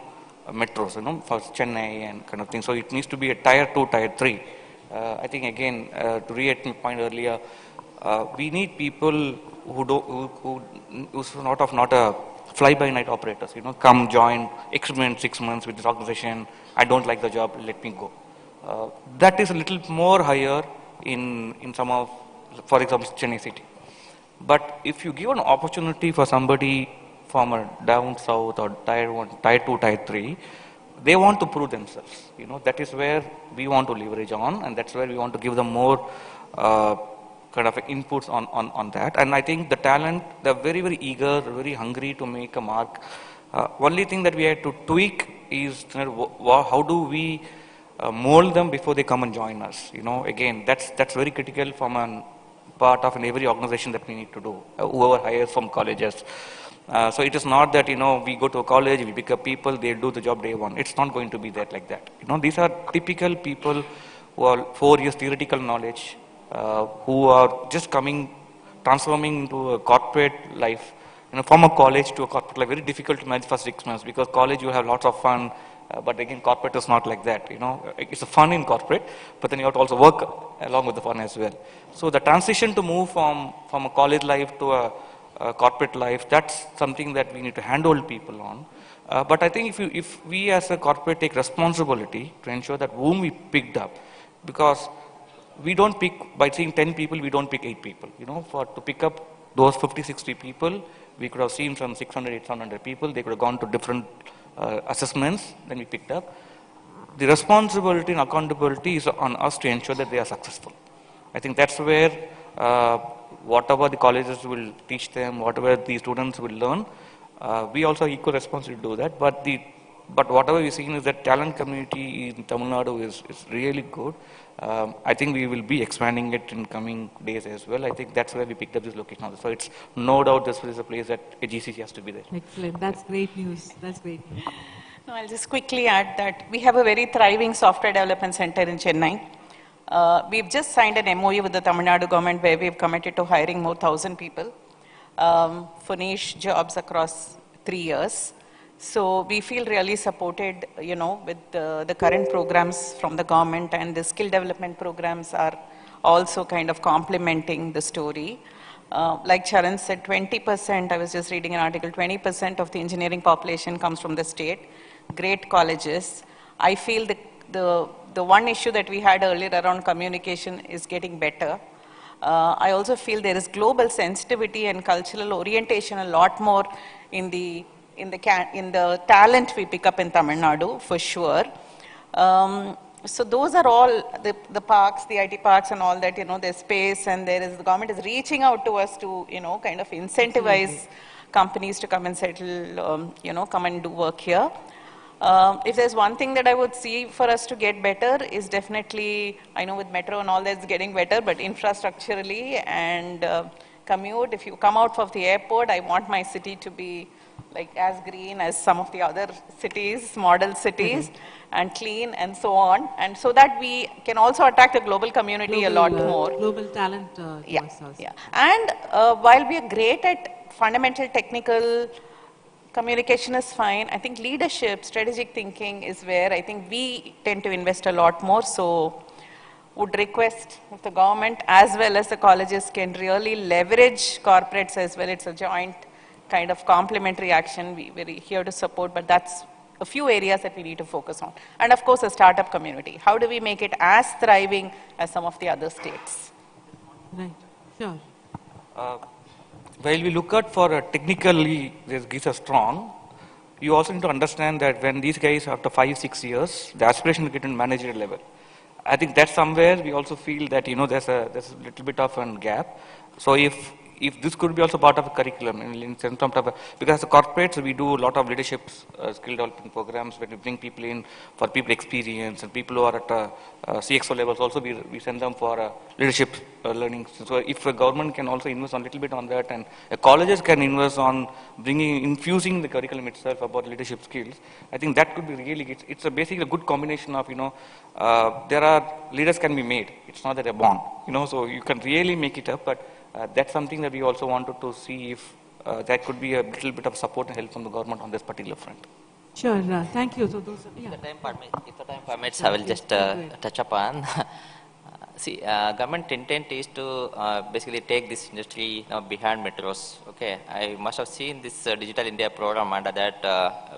metros, for Chennai and kind of thing. So it needs to be a tier 2, tier 3. I think again, to reiterate my point earlier, we need people who's not a fly-by-night operators. Come join, experiment 6 months with this organization. I don't like the job, let me go. That is a little more higher in some of, for example, Chennai city. But if you give an opportunity for somebody from a down south or tier 1, tier 2, tier 3, they want to prove themselves. That is where we want to leverage on, and that's where we want to give them more kind of inputs on that. And I think the talent, they're very, very eager, very hungry to make a mark. Only thing that we have to tweak is how do we mold them before they come and join us. Again, that's very critical from a part of every organization that we need to do, whoever hires from colleges. So it is not that, we go to a college, we pick up people, they do the job day one. It's not going to be that like that. These are typical people who are 4 years theoretical knowledge, who are just transforming into a corporate life, from a college to a corporate life. Very difficult to manage for 6 months, because college you have lots of fun, but again, corporate is not like that. It's a fun in corporate, but then you have to also work along with the fun as well. So the transition to move from a college life to a corporate life, that's something that we need to handhold people on. But I think if we as a corporate take responsibility to ensure that whom we picked up, because we don't pick, by seeing 10 people, we don't pick 8 people. To pick up those 50, 60 people, we could have seen some 600, 800 people. They could have gone to different assessments, then we picked up. The responsibility and accountability is on us to ensure that they are successful. I think that's where whatever the colleges will teach them, whatever the students will learn, we also have equal responsibility to do that. But whatever we've seen is that talent community in Tamil Nadu is really good. I think we will be expanding it in coming days as well. I think that's where we picked up this location also. So it's no doubt this is a place that a GCC has to be there. Excellent. That's great news. That's great news. No, I'll just quickly add that we have a very thriving software development center in Chennai. We've just signed an MOU with the Tamil Nadu government where we've committed to hiring more 1,000 people for niche jobs across 3 years. So we feel really supported, with the current programs from the government, and the skill development programs are also kind of complementing the story. Like Charan said, 20%, I was just reading an article, 20% of the engineering population comes from the state. Great colleges. I feel the one issue that we had earlier around communication is getting better. I also feel there is global sensitivity and cultural orientation a lot more in the talent we pick up in Tamil Nadu, for sure. So those are all the parks, the IT parks and all that, there's space, and the government is reaching out to us to, kind of incentivize companies to come and settle, come and do work here. If there's one thing that I would see for us to get better is definitely, I know with metro and all that's getting better, but infrastructurally and commute, if you come out of the airport, I want my city to be like as green as some of the other cities, model cities, and clean and so on. And so that we can also attract a global community a lot more. Global talent yeah. And while we are great at fundamental technical, communication is fine. I think leadership, strategic thinking is where I think we tend to invest a lot more. So would request if the government as well as the colleges can really leverage corporates as well. It's a joint kind of complementary action. We're here to support, but that's a few areas that we need to focus on. And of course, a startup community. How do we make it as thriving as some of the other states? Right, sure. While we look at for technically these are strong, you also need to understand that when these guys after 5-6 years, the aspiration to get in managerial level. I think that's somewhere we also feel that there's a little bit of a gap. So if if this could be also part of a curriculum in terms of, because the corporates, we do a lot of leadership skill development programs where we bring people in for people experience and people who are at CXO levels also, we send them for leadership learning. So if the government can also invest a little bit on that, and colleges can invest on infusing the curriculum itself about leadership skills, I think that could be really, it's basically a good combination of, there are leaders can be made. It's not that they're born, so you can really make it up, but that's something that we also wanted to see if that could be a little bit of support and help from the government on this particular front. Sure, thank you. So those, If the time permits, I will just touch upon. See, government intent is to basically take this industry behind metros. Okay, I must have seen this Digital India program under that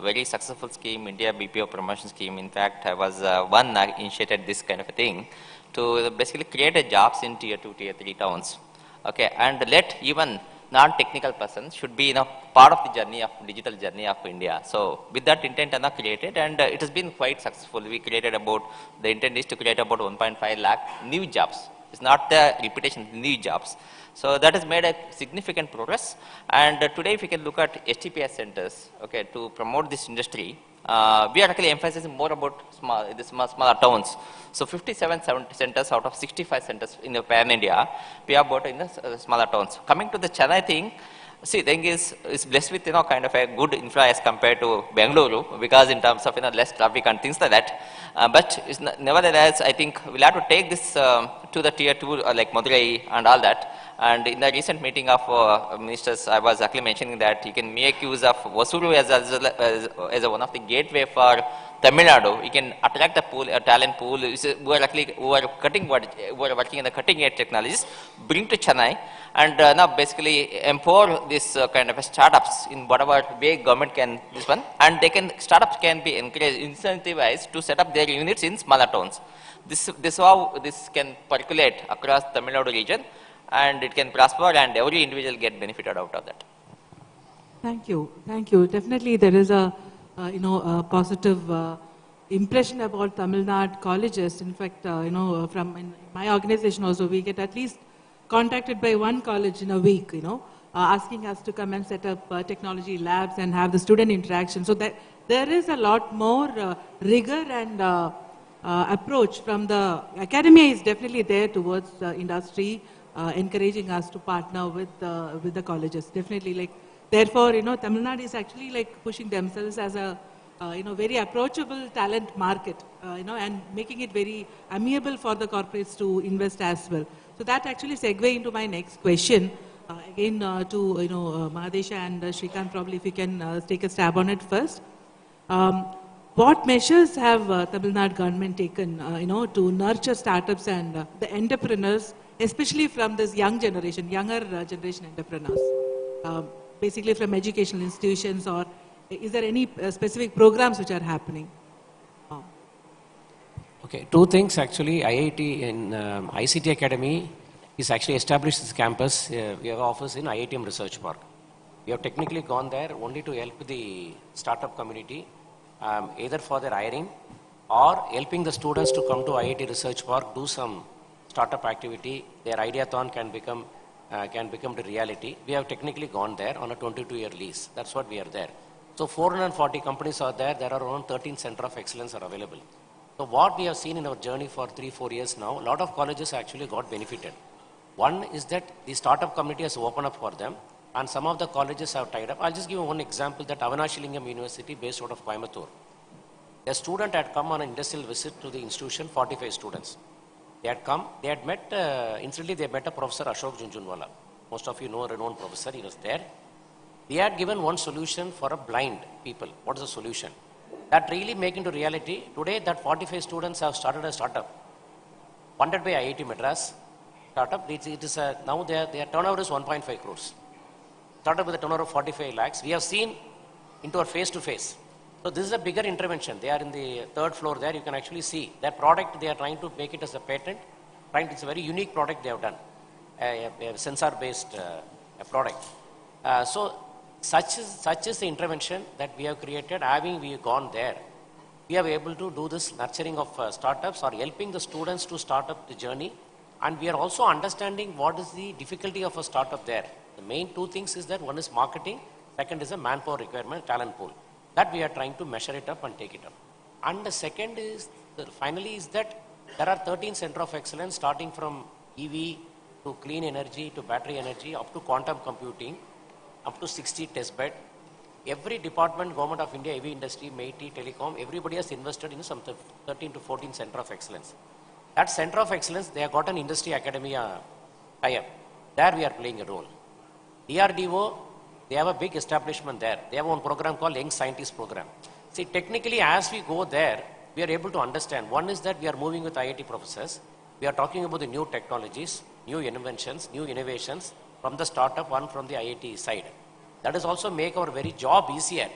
very successful scheme, India BPO promotion scheme. In fact, I was one initiated this kind of a thing to basically create a jobs in tier 2, tier 3 towns. Okay, and let even non-technical persons should be part of the journey of digital journey of India. So with that intent created, and it has been quite successful. We created about, the intent is to create about 1.5 lakh new jobs. It's not the repetition, new jobs. So that has made a significant progress. And today, if you can look at STPS centers, okay, to promote this industry, we are actually emphasizing more about smaller towns. So 57 centers out of 65 centers in the pan India, we are about in the smaller towns. Coming to the Chennai thing, see, the thing is blessed with kind of a good infra as compared to Bengaluru, because in terms of less traffic and things like that. But nevertheless, I think we'll have to take this to the tier 2 like Madurai and all that. And in the recent meeting of ministers, I was actually mentioning that you can make use of Vasuru as one of the gateway for Tamil Nadu. You can attract a pool, a talent pool who are working in the cutting edge technologies, bring to Chennai, and now basically empower this kind of startups in whatever way government can this one, and startups can be encouraged, incentivized to set up their units in smaller towns. This how this can percolate across Tamil Nadu region, and it can prosper, and every individual get benefited out of that. thank you, thank you. Definitely, there is a a positive impression about Tamil Nadu colleges. In fact, from in my organization also, we get at least contacted by one college in a week, asking us to come and set up technology labs and have the student interaction. So that there is a lot more rigor and approach from the academia is definitely there towards the industry, encouraging us to partner with the colleges. Definitely, therefore, Tamil Nadu is actually pushing themselves as a very approachable talent market, and making it very amiable for the corporates to invest as well. So that actually segue into my next question. Again, to Mahadesha and Shrikant, probably if you can take a stab on it first. What measures have Tamil Nadu government taken, to nurture startups and the entrepreneurs, especially from this younger generation entrepreneurs, basically from educational institutions, or is there any specific programs which are happening? Okay, two things actually. IIT in ICT Academy is actually established this campus. We have office in IITM Research Park. We have technically gone there only to help the startup community, either for their hiring or helping the students to come to IIT Research Park, do some startup activity. Their ideathon can become the reality. We have technically gone there on a 22-year lease. That's what we are there. So 440 companies are there. There are around 13 centers of excellence are available. So what we have seen in our journey for 3-4 years now, a lot of colleges actually got benefited. One is that the startup community has opened up for them, and some of the colleges have tied up. I'll just give you one example, that Avanashilingam University based out of Coimbatore. A student had come on an industrial visit to the institution, 45 students. They had come, they had met, incidentally they met a Professor Ashok Junjunwala. Most of you know a renowned professor, he was there. They had given one solution for a blind people. What is the solution? That really make into reality. Today that 45 students have started a startup, funded by IIT Madras. Startup, now their turnover is 1.5 crores. Startup with a turnover of 45 lakhs. We have seen into our face-to-face. So this is a bigger intervention. They are in the third floor there. You can actually see that product. They are trying to make it as a patent. It's a very unique product they have done, a sensor-based product. So such is the intervention that we have created. Having we gone there, we are able to do this nurturing of startups, or helping the students to start up the journey. And we are also understanding what is the difficulty of a startup there. The main two things is that one is marketing, second is a manpower requirement, talent pool. That we are trying to measure it up and take it up. And the second is, finally, is that there are 13 center of excellence starting from EV to clean energy to battery energy up to quantum computing, up to 60 test bed. Every department, government of India, heavy industry, MeitY, telecom, everybody has invested in some 13 to 14 center of excellence. That center of excellence, they have got an industry academia tie-up. There we are playing a role. DRDO, they have a big establishment there. They have one program called Young Scientist Program. See, technically, as we go there, we are able to understand. One is that we are moving with IIT professors. We are talking about the new technologies, new inventions, new innovations from the startup, one from the IIT side. That is also make our very job easier.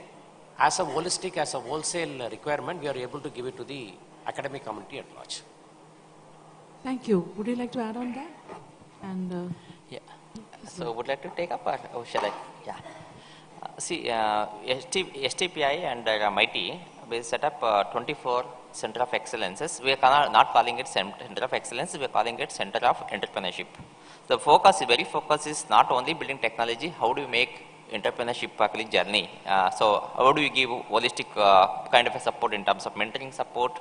As a holistic, as a wholesale requirement, we are able to give it to the academic community at large. Thank you. Would you like to add on that? And Yeah. So would like to take up or shall I? Yeah. See, STPI and MeitY will set up 24 Center of Excellences. We are not calling it Center of Excellence, we are calling it Center of Entrepreneurship. The focus, very focus is not only building technology, how do you make entrepreneurship journey. So how do you give holistic kind of a support in terms of mentoring support,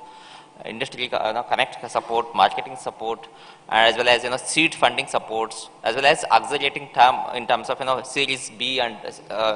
industry connect support, marketing support, as well as seed funding supports, as well as accelerating term in terms of Series B and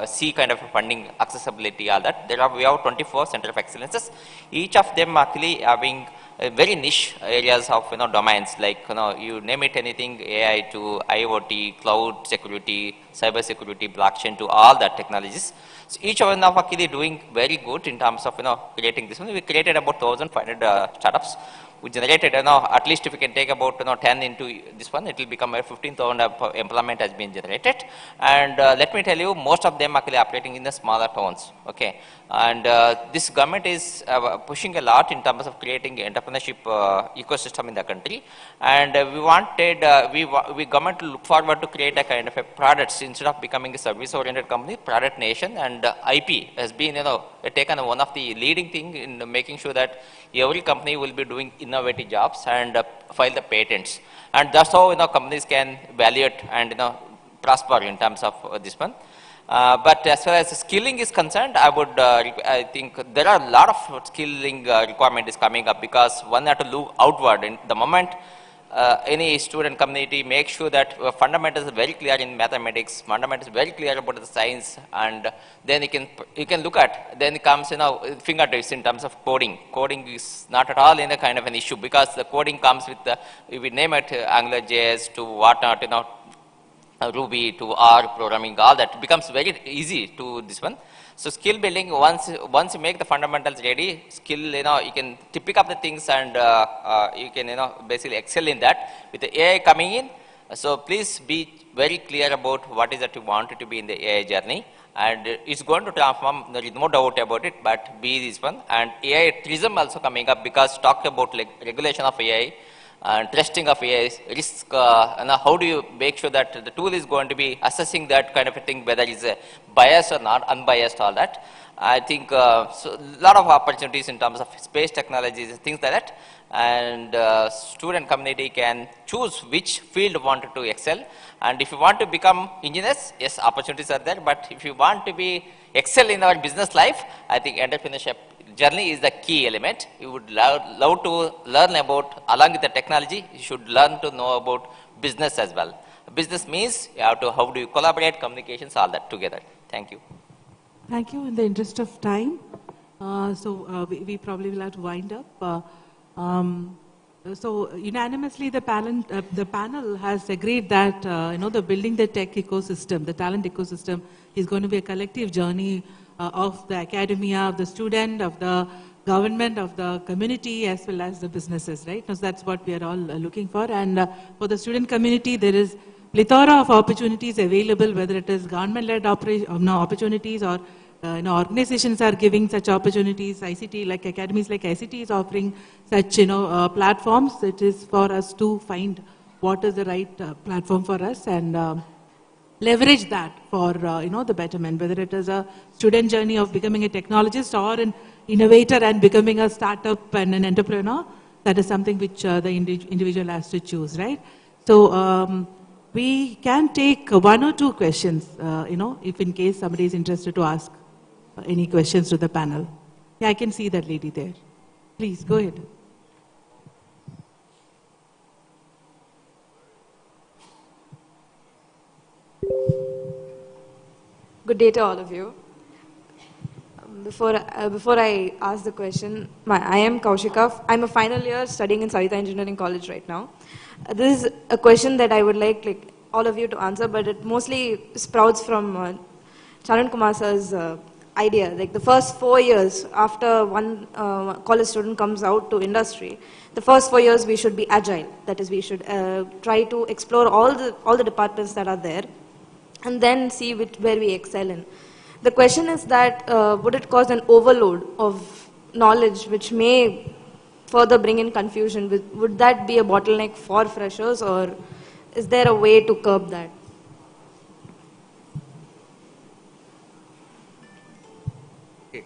C kind of funding accessibility. All that we have 24 Center of Excellences. Each of them actually having very niche areas of domains like you name it anything, AI to IoT, cloud security, cyber security, blockchain to all that technologies. So each one of actually doing very good in terms of creating this one. We created about 1,500 startups. We generated at least if we can take about 10 into this one, it will become a 15,000 employment has been generated. And let me tell you, most of them actually operating in the smaller towns. Okay, and this government is pushing a lot in terms of creating entrepreneurship ecosystem in the country. And we wanted we government to look forward to create a kind of a products instead of becoming a service-oriented company. Product nation and IP has been taken one of the leading thing in making sure that every company will be doing innovative jobs and file the patents, and that's how companies can evaluate and prosper in terms of this one. But as far as skilling is concerned, I think there are a lot of skilling requirement is coming up, because one have to look outward. In the moment any student community make sure that fundamentals are very clear in mathematics, fundamentals very clear about the science, and then you can look at, then it comes fingertips in terms of coding. Coding is not at all in a kind of an issue, because the coding comes with if we name it AngularJS to whatnot, Ruby to R programming, all that becomes very easy to this one. So skill building, once you make the fundamentals ready, skill, you can pick up the things and you can, basically excel in that. With the AI coming in, so please be very clear about what is that you want it to be in the AI journey. And it's going to transform, there is no doubt about it, but be this one. And AI tourism also coming up, because talk about like regulation of AI, and testing of AI, risk, how do you make sure that the tool is going to be assessing that kind of a thing, whether it's biased or not, unbiased, all that. I think so a lot of opportunities in terms of space technologies, things like that. And student community can choose which field wanted to excel. And if you want to become engineers, yes, opportunities are there. But if you want to be excel in our business life, I think entrepreneurship journey is the key element. You would love to learn about, along with the technology, you should learn to know about business as well. Business means you have to, how do you collaborate, communications, all that together. Thank you. Thank you. In the interest of time, we probably will have to wind up. So unanimously, the panel has agreed that the building the tech ecosystem, the talent ecosystem, is going to be a collective journey of the academia, of the student, of the government, of the community, as well as the businesses, right? So that's what we are all looking for. And for the student community, there is plethora of opportunities available, whether it is government-led opportunities or organizations are giving such opportunities. ICT, like academies like ICT, is offering such platforms. It is for us to find what is the right platform for us and leverage that for the betterment, whether it is a student journey of becoming a technologist or an innovator and becoming a startup and an entrepreneur. That is something which the individual has to choose, right? So We can take one or two questions, if in case somebody is interested to ask any questions to the panel. Yeah, I can see that lady there. Please, go ahead. Good day to all of you. Before I ask the question, I am Kaushika. I'm a final year studying in Savita Engineering College right now. This is a question that I would like all of you to answer, but it mostly sprouts from Charan Kumar sir's idea. Like the first 4 years after one college student comes out to industry, the first 4 years we should be agile. That is, we should try to explore all the departments that are there, and then see where we excel in. The question is that would it cause an overload of knowledge which may further bring in confusion? Would that be a bottleneck for freshers, or is there a way to curb that? Okay.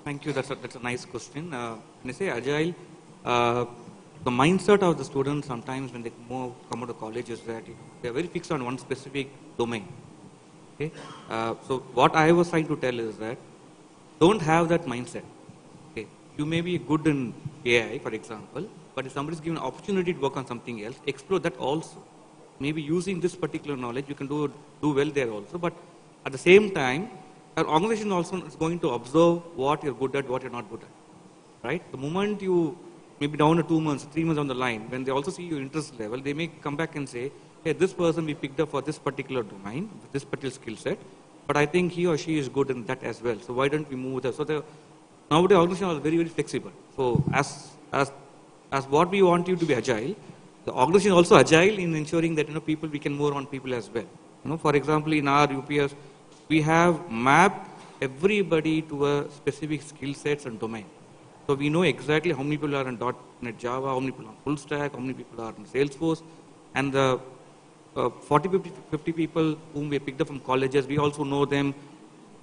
Thank you. That's a nice question. When I say agile, the mindset of the students sometimes when they come out of college is that they are very fixed on one specific domain. Okay? So what I was trying to tell is that don't have that mindset. Okay? You may be good in AI, for example, but if somebody is given an opportunity to work on something else, explore that also. Maybe using this particular knowledge, you can do well there also. But at the same time, our organization also is going to observe what you're good at, what you're not good at. Right? The moment you maybe down to 2 months, 3 months down the line, when they also see your interest level, they may come back and say, hey, this person we picked up for this particular domain, this particular skill set, but I think he or she is good in that as well. So why don't we move there? So nowadays organization is very, very flexible. So as what we want you to be agile, the organization is also agile in ensuring that people we can move on people as well. For example, in our UPS, we have mapped everybody to a specific skill sets and domain. So we know exactly how many people are in .NET Java, how many people are on full stack, how many people are in Salesforce, and the 40, 50 people whom we picked up from colleges, we also know them,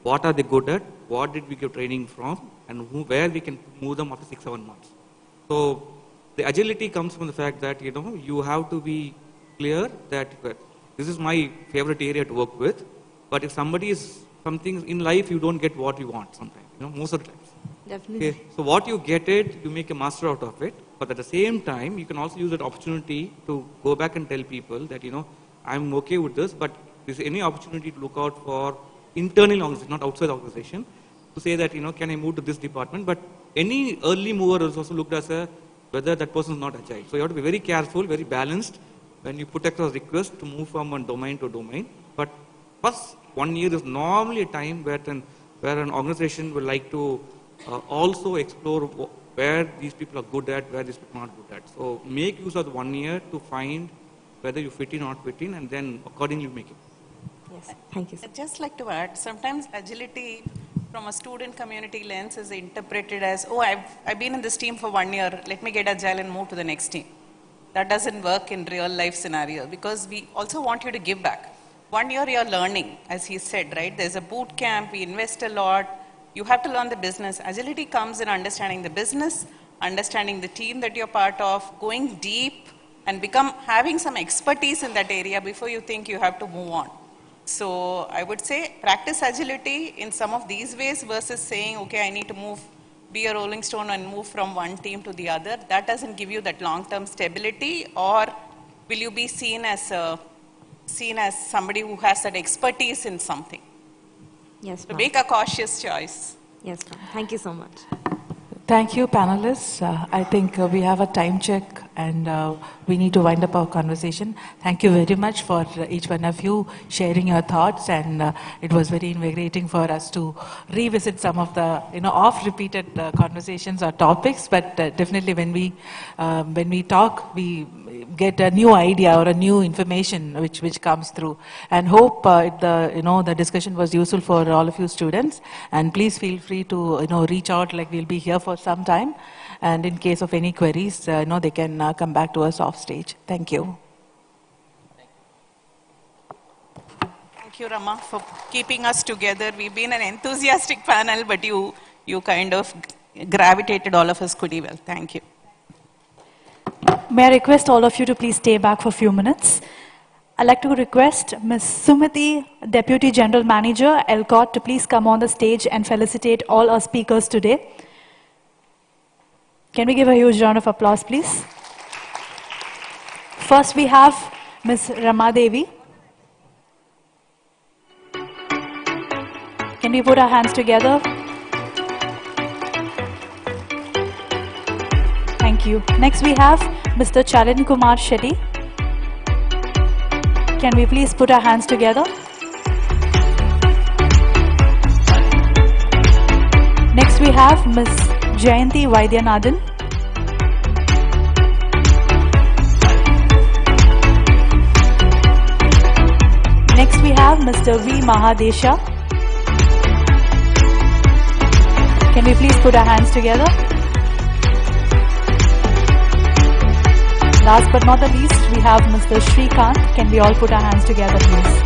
what are they good at, what did we get training from, and where we can move them after 6-7 months. So the agility comes from the fact that, you have to be clear that this is my favorite area to work with, but if somebody is something in life, you don't get what you want sometimes, most of the times. Definitely. Okay. So what you get it, you make a master out of it, but at the same time, you can also use that opportunity to go back and tell people that, I'm okay with this, but there's any opportunity to look out for internal organization, not outside the organization, to say that, can I move to this department? But any early mover is also looked as whether that person is not agile. So you have to be very careful, very balanced when you put across request to move from one domain to domain. But first 1 year is normally a time where an organization will like to also explore where these people are good at, where these people are not good at. So make use of the 1 year to find whether you fit in or not fit in, and then accordingly make it. Yes, thank you. I'd just like to add, sometimes agility from a student community lens is interpreted as, oh, I've been in this team for 1 year, let me get agile and move to the next team. That doesn't work in real life scenario, because we also want you to give back. 1 year you're learning, as he said, right? There's a boot camp, we invest a lot. You have to learn the business. Agility comes in understanding the business, understanding the team that you're part of, going deep and having some expertise in that area before you think you have to move on. So I would say practice agility in some of these ways versus saying, okay, I need to be a rolling stone and move from one team to the other. That doesn't give you that long-term stability, or will you be seen as somebody who has that expertise in something? Yes, So make a cautious choice. Yes, ma'am. Thank you so much. Thank you, panelists. I think we have a time check and we need to wind up our conversation. Thank you very much for each one of you sharing your thoughts, and it was very invigorating for us to revisit some of the oft-repeated conversations or topics. But definitely, when we talk, we get a new idea or a new information which comes through. And hope the discussion was useful for all of you students. And please feel free to reach out. Like, we'll be here for some time. And in case of any queries, they can come back to us off stage. Thank you. Thank you, Rama, for keeping us together. We've been an enthusiastic panel, but you kind of gravitated all of us pretty well. Thank you. May I request all of you to please stay back for a few minutes? I'd like to request Ms. Sumiti, Deputy General Manager, ELCOT, to please come on the stage and felicitate all our speakers today. Can we give a huge round of applause, please? First, we have Ms. Ramadevi. Can we put our hands together? Thank you. Next, we have Mr. Charan Kumar Shetty. Can we please put our hands together? Next, we have Ms. Jayanti Vaidyanathan. Next, we have Mr. V. Mahadesha. Can we please put our hands together? Last but not the least, we have Mr. Shrikant. Can we all put our hands together, please?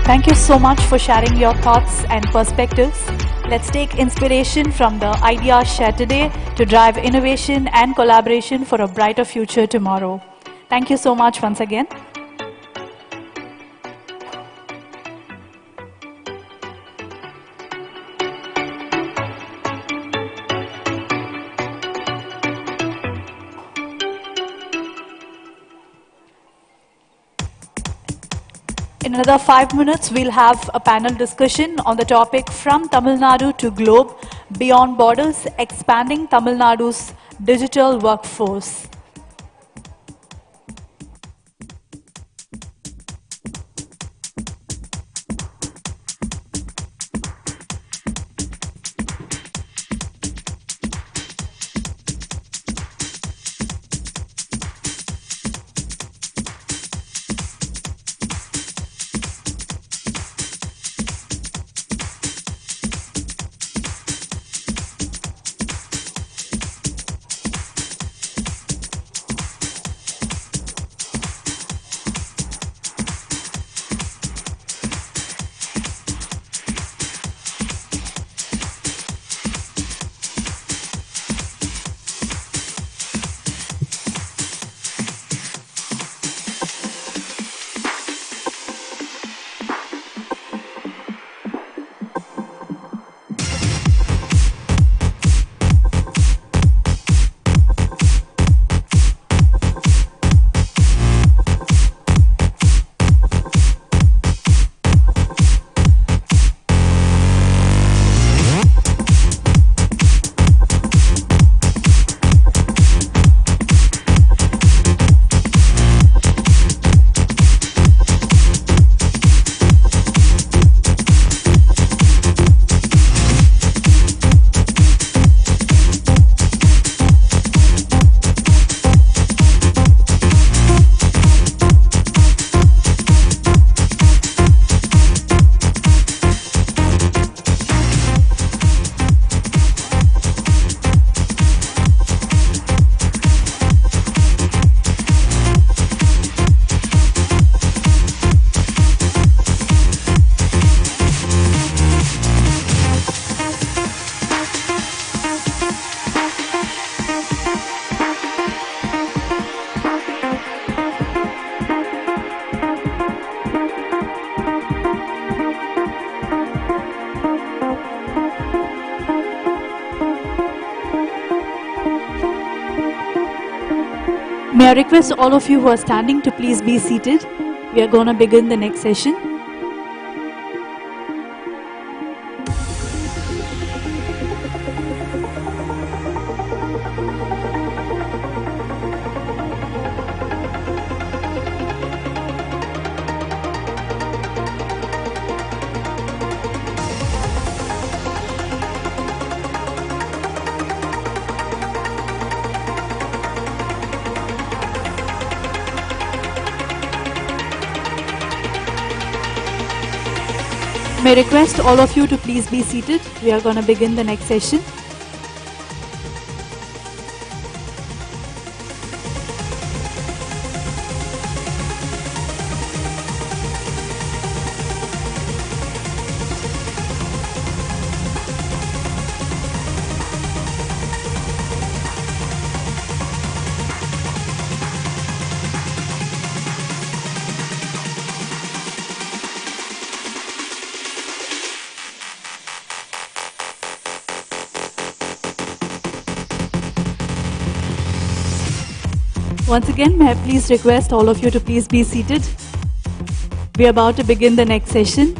Thank you so much for sharing your thoughts and perspectives. Let's take inspiration from the ideas shared today to drive innovation and collaboration for a brighter future tomorrow. Thank you so much once again. In another 5 minutes, we'll have a panel discussion on the topic From Tamil Nadu to Globe, Beyond Borders, Expanding Tamil Nadu's Digital Workforce. May I request all of you who are standing to please be seated. We are going to begin the next session. May I request all of you to please be seated. We are going to begin the next session. Once again, may I please request all of you to please be seated. We are about to begin the next session.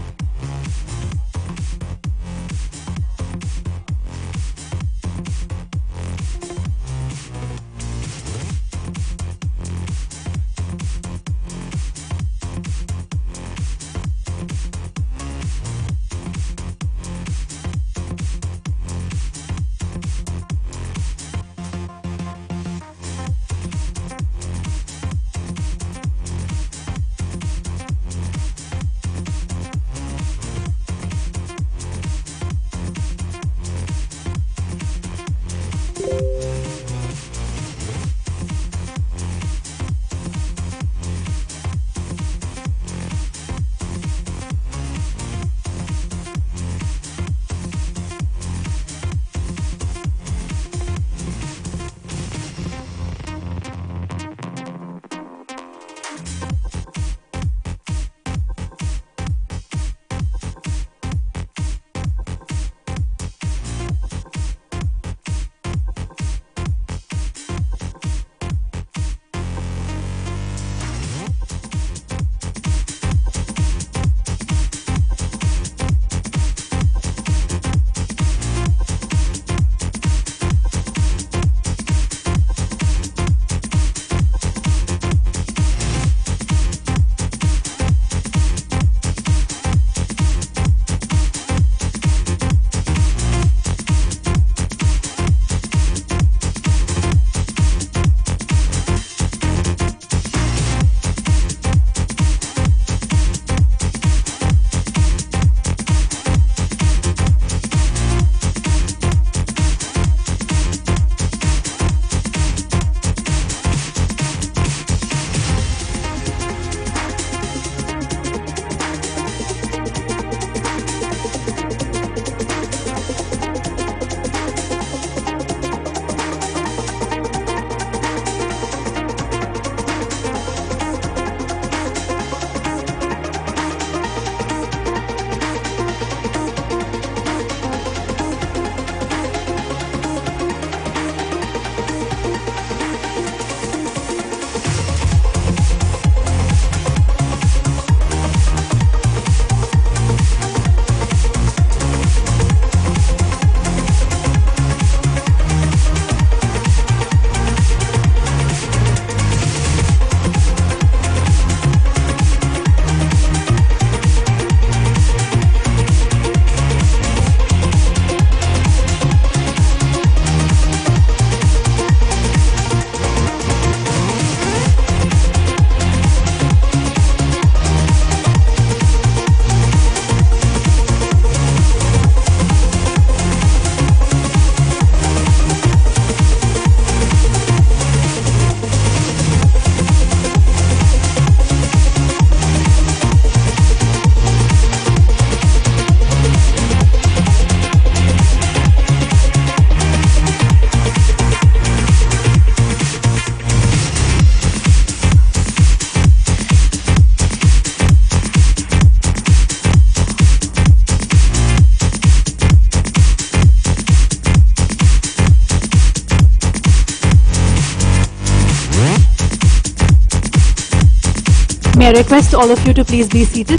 May I request all of you to please be seated?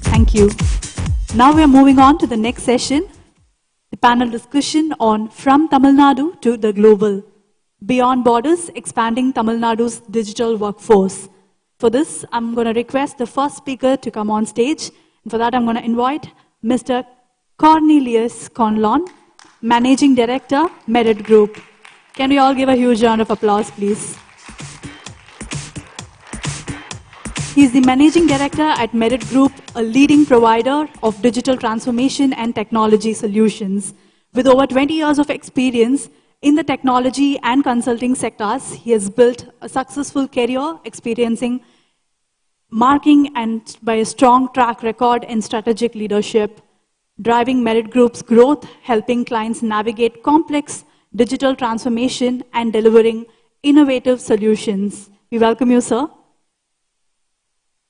Thank you. Now we are moving on to the next session, the panel discussion on From Tamil Nadu to the Global, Beyond Borders, Expanding Tamil Nadu's Digital Workforce. For this, I'm going to request the first speaker to come on stage. And for that, I'm going to invite Mr. Cornelius Conlon, Managing Director, Merit Group. Can we all give a huge round of applause, please? He is the Managing Director at Merit Group, a leading provider of digital transformation and technology solutions. With over 20 years of experience in the technology and consulting sectors, he has built a successful career, experiencing marking and by a strong track record in strategic leadership, driving Merit Group's growth, helping clients navigate complex digital transformation and delivering innovative solutions. We welcome you, sir.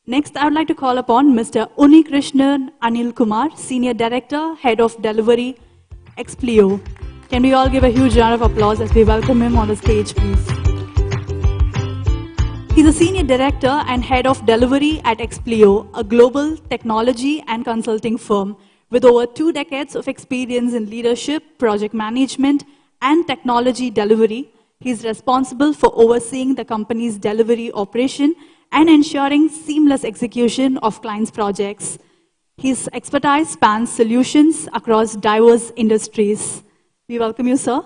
Next, I would like to call upon Mr. Unikrishnan Anil Kumar, Senior Director, Head of Delivery, Explio. Can we all give a huge round of applause as we welcome him on the stage, please? He's a senior director and head of delivery at Explio, a global technology and consulting firm with over 2 decades of experience in leadership, project management, and technology delivery. He's responsible for overseeing the company's delivery operation and ensuring seamless execution of clients' projects. His expertise spans solutions across diverse industries. We welcome you, sir.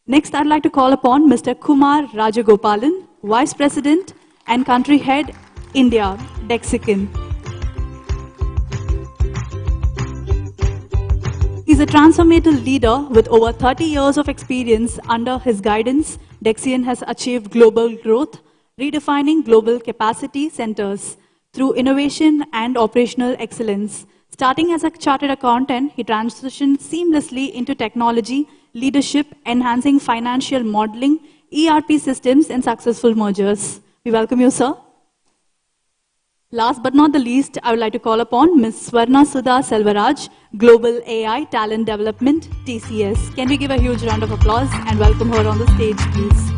Next, I'd like to call upon Mr. Kumar Rajagopalan, Vice President and Country Head, India, Dexican. He's a transformative leader with over 30 years of experience. Under his guidance, Dexian has achieved global growth, redefining global capacity centers through innovation and operational excellence. Starting as a chartered accountant, he transitioned seamlessly into technology, leadership, enhancing financial modeling, ERP systems, and successful mergers. We welcome you, sir. Last but not the least, I would like to call upon Ms. Swarna Sudha Selvaraj, Global AI Talent Development, TCS. Can we give a huge round of applause and welcome her on the stage, please?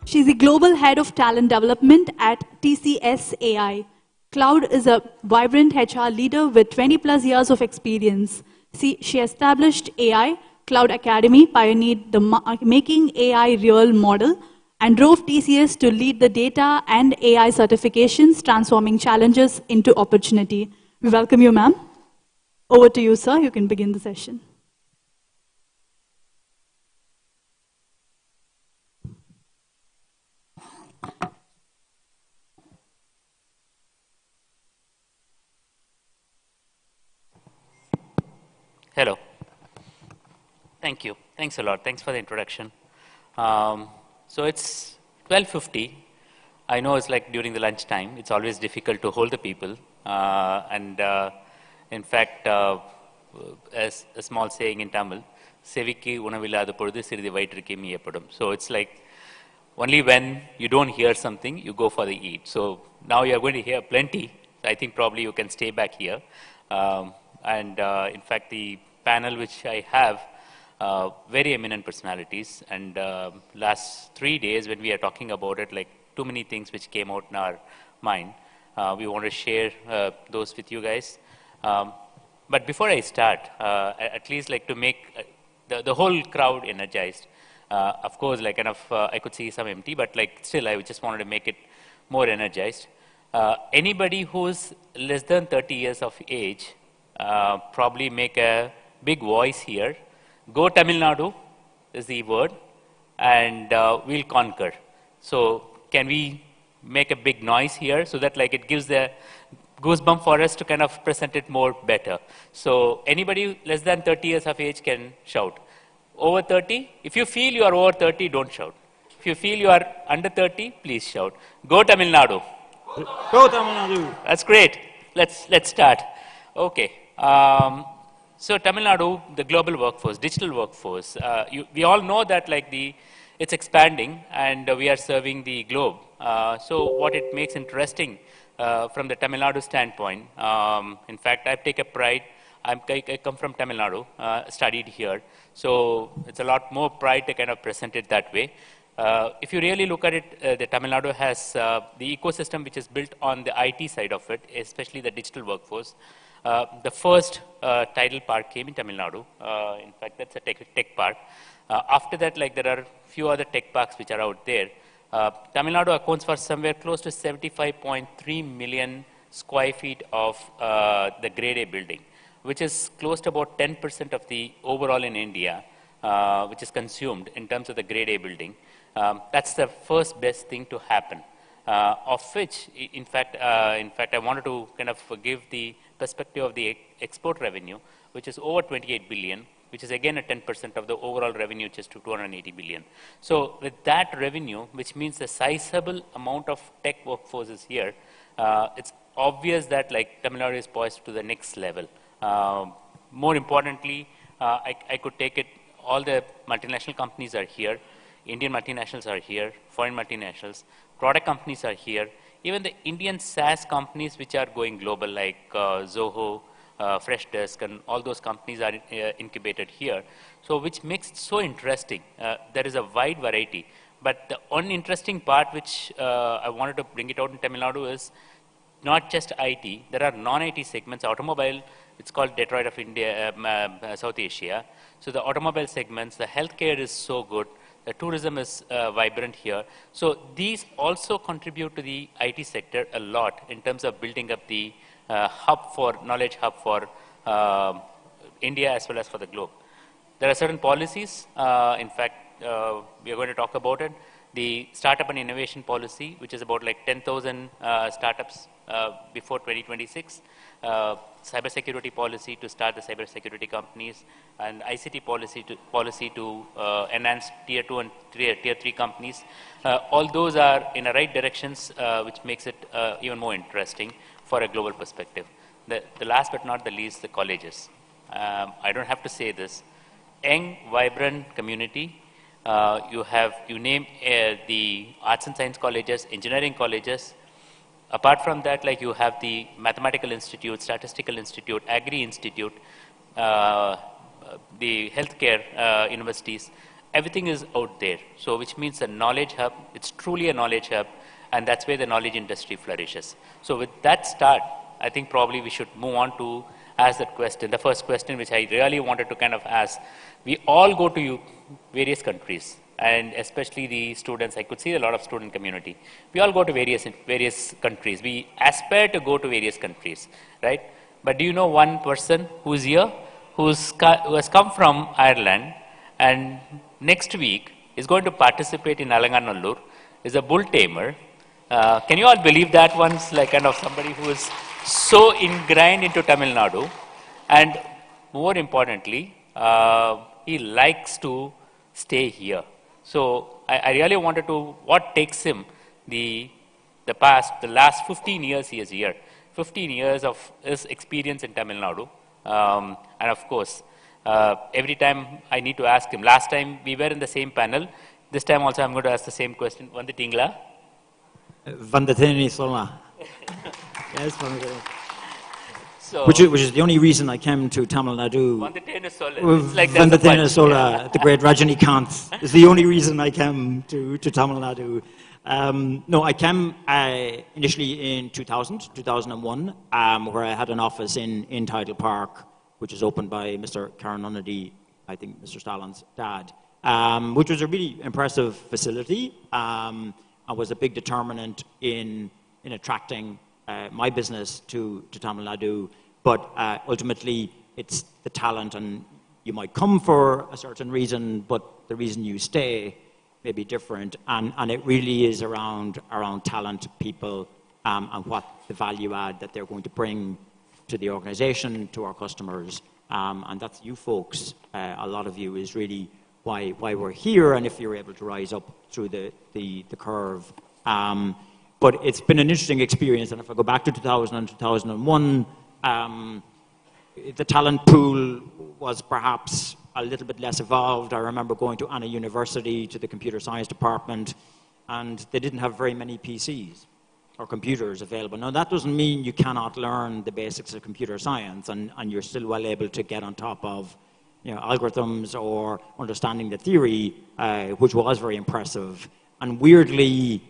She's the Global Head of Talent Development at TCS AI. Cloud is a vibrant HR leader with 20 plus years of experience. She established AI Cloud Academy, pioneered the Making AI Real model, and drove TCS to lead the data and AI certifications, transforming challenges into opportunity. We welcome you, ma'am. Over to you, sir. You can begin the session. Hello. Thank you. Thanks a lot. Thanks for the introduction. So it's 12:50. I know it's like during the lunch time. It's always difficult to hold the people. In fact, as a small saying in Tamil, Seviki unaviladu பொழுது சிறிது வயிற்றுக்கு மீயப்படும். So it's like only when you don't hear something, you go for the eat. So now you're going to hear plenty. I think probably you can stay back here. In fact, the panel which I have, very eminent personalities, and last 3 days when we are talking about it, like too many things which came out in our mind, we want to share those with you guys. But before I start, at least like to make the whole crowd energized. Of course, like kind of I could see some empty, but like still I just wanted to make it more energized. Anybody who's less than 30 years of age, probably make a big voice here. Go Tamil Nadu is the word, and we'll conquer. So can we make a big noise here so that like it gives the goosebump for us to kind of present it more better. So anybody less than 30 years of age can shout. Over 30, if you feel you are over 30, don't shout. If you feel you are under 30, please shout. Go Tamil Nadu. Go Tamil Nadu. That's great. Let's start. Okay. So Tamil Nadu, the global workforce, digital workforce, we all know that like it's expanding and we are serving the globe. So what it makes interesting from the Tamil Nadu standpoint, in fact, I take a pride. I come from Tamil Nadu, studied here. So it's a lot more pride to kind of present it that way. If you really look at it, the Tamil Nadu has the ecosystem which is built on the IT side of it, especially the digital workforce. The first tidal park came in Tamil Nadu. In fact, that's a tech park. After that, like there are few other tech parks which are out there. Tamil Nadu accounts for somewhere close to 75.3 million square feet of the grade A building, which is close to about 10% of the overall in India, which is consumed in terms of the grade A building. That's the first best thing to happen. Of which, in fact, I wanted to kind of give the perspective of the export revenue, which is over 28 billion, which is again a 10% of the overall revenue, which is to 280 billion. So with that revenue, which means a sizable amount of tech workforce is here, it's obvious that like Tamil Nadu is poised to the next level. More importantly, I could take it, all the multinational companies are here, Indian multinationals are here, foreign multinationals, product companies are here, even the Indian SaaS companies which are going global like Zoho, Freshdesk, and all those companies are incubated here. So which makes it so interesting. There is a wide variety. But the one interesting part which I wanted to bring it out in Tamil Nadu is not just IT. There are non-IT segments. Automobile, it's called Detroit of India, South Asia. So the automobile segments, the healthcare is so good. The tourism is vibrant here. So these also contribute to the IT sector a lot in terms of building up the knowledge hub for India as well as for the globe. There are certain policies. In fact, we are going to talk about it. The startup and innovation policy, which is about like 10,000 startups before 2026. Cybersecurity policy to start the cybersecurity companies, and ICT policy to enhance tier 2 and tier 3 companies. All those are in the right directions, which makes it even more interesting for a global perspective. The last but not the least, the colleges. I don't have to say this. Young, vibrant community. You name the arts and science colleges, engineering colleges. Apart from that, like you have the Mathematical Institute, Statistical Institute, Agri Institute, the healthcare universities, everything is out there. So which means a knowledge hub, it's truly a knowledge hub, and that's where the knowledge industry flourishes. So with that start, I think probably we should move on to ask that question. The first question which I really wanted to kind of ask, we all go to various countries, and especially the students, I could see a lot of student community. We all go to various countries. We aspire to go to various countries, right? But do you know one person who's here, who has come from Ireland, and next week is going to participate in Alanganallur, is a bull tamer. Can you all believe that one's like kind of somebody who is so ingrained into Tamil Nadu, and more importantly, he likes to stay here. So I really wanted to, what takes him the last 15 years he is here, 15 years of his experience in Tamil Nadu. And of course, every time I need to ask him. Last time we were in the same panel. This time also I'm going to ask the same question. Vanditingla? Vandateni Sola. Yes, So, which is the only reason I came to Tamil Nadu. It's like Vandatena Sola, the great Rajinikanth, is the only reason I came to Tamil Nadu. No, I came initially in 2001, where I had an office in Tidal Park, which was opened by Mr. Oneindia, I think Mr. Stalin's dad, which was a really impressive facility. I was a big determinant in attracting my business to Tamil Nadu, but ultimately it's the talent, and you might come for a certain reason, but the reason you stay may be different, and it really is around talent, people, and what the value add that they're going to bring to the organization, to our customers, and that's you folks, a lot of you, is really why we're here, and if you're able to rise up through the curve. But it's been an interesting experience, and if I go back to 2000 and 2001, the talent pool was perhaps a little bit less evolved. I remember going to Anna University, to the computer science department, and they didn't have very many PCs or computers available. Now, that doesn't mean you cannot learn the basics of computer science, and you're still well able to get on top of algorithms or understanding the theory, which was very impressive. And weirdly,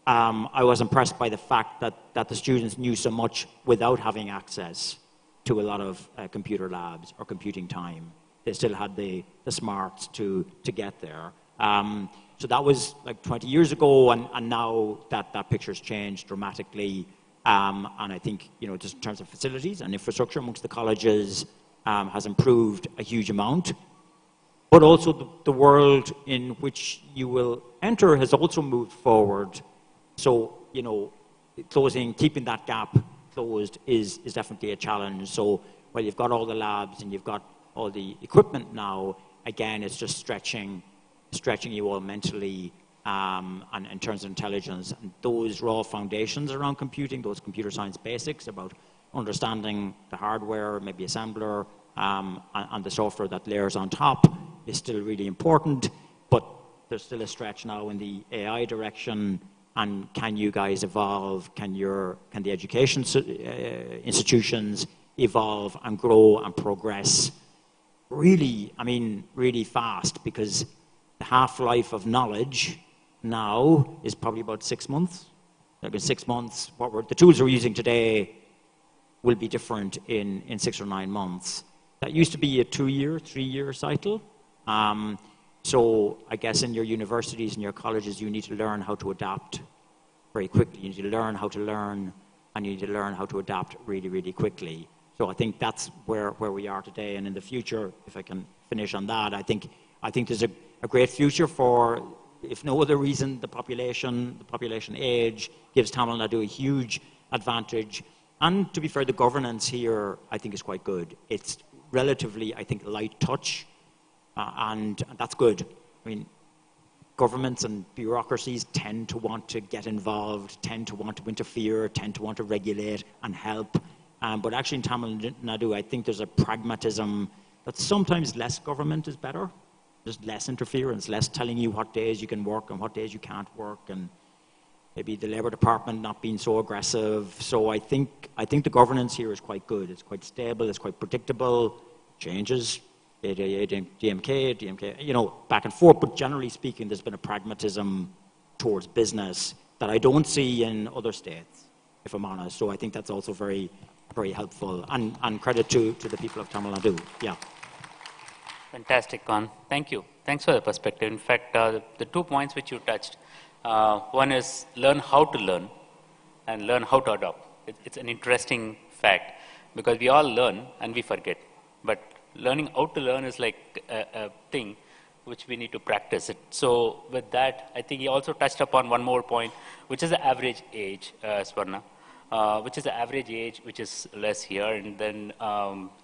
I was impressed by the fact that the students knew so much without having access to a lot of computer labs or computing time. They still had the smarts to get there. So that was like 20 years ago, and now that picture's changed dramatically. And I think, just in terms of facilities and infrastructure amongst the colleges has improved a huge amount. But also the world in which you will enter has also moved forward. So, keeping that gap closed is definitely a challenge. So while you've got all the labs and you've got all the equipment now, again, it's just stretching you all mentally and in terms of intelligence. And those raw foundations around computing, those computer science basics about understanding the hardware, maybe assembler, and the software that layers on top is still really important. But there's still a stretch now in the AI direction. And can you guys evolve? Can the education institutions evolve and grow and progress really, I mean, really fast, because the half-life of knowledge now is probably about 6 months. Like in 6 months, the tools we're using today will be different in 6 or 9 months. That used to be a 2-year, 3-year cycle. So I guess in your universities and your colleges, you need to learn how to adapt very quickly. You need to learn how to learn, and you need to learn how to adapt really, really quickly. So I think that's where we are today. And in the future, if I can finish on that, I think there's a great future for, if no other reason, the population age gives Tamil Nadu a huge advantage. And to be fair, the governance here, I think, is quite good. It's relatively, I think, light touch, and that's good. I mean, governments and bureaucracies tend to want to get involved, tend to want to interfere, tend to want to regulate and help. But actually in Tamil Nadu, I think there's a pragmatism that sometimes less government is better. There's less interference, less telling you what days you can work and what days you can't work, and maybe the Labour Department not being so aggressive. So I think the governance here is quite good. It's quite stable, it's quite predictable, changes, DMK, you know, back and forth. But generally speaking, there's been a pragmatism towards business that I don't see in other states, if I'm honest. So I think that's also very, very helpful. And credit to the people of Tamil Nadu. Yeah. Fantastic, Con. Thank you. Thanks for the perspective. In fact, the 2 points which you touched, one is learn how to learn and learn how to adopt. It's an interesting fact, because we all learn and we forget. But learning how to learn is like a thing which we need to practice it. So with that, I think he also touched upon one more point, which is the average age, Swarna, which is the average age, which is less here. And then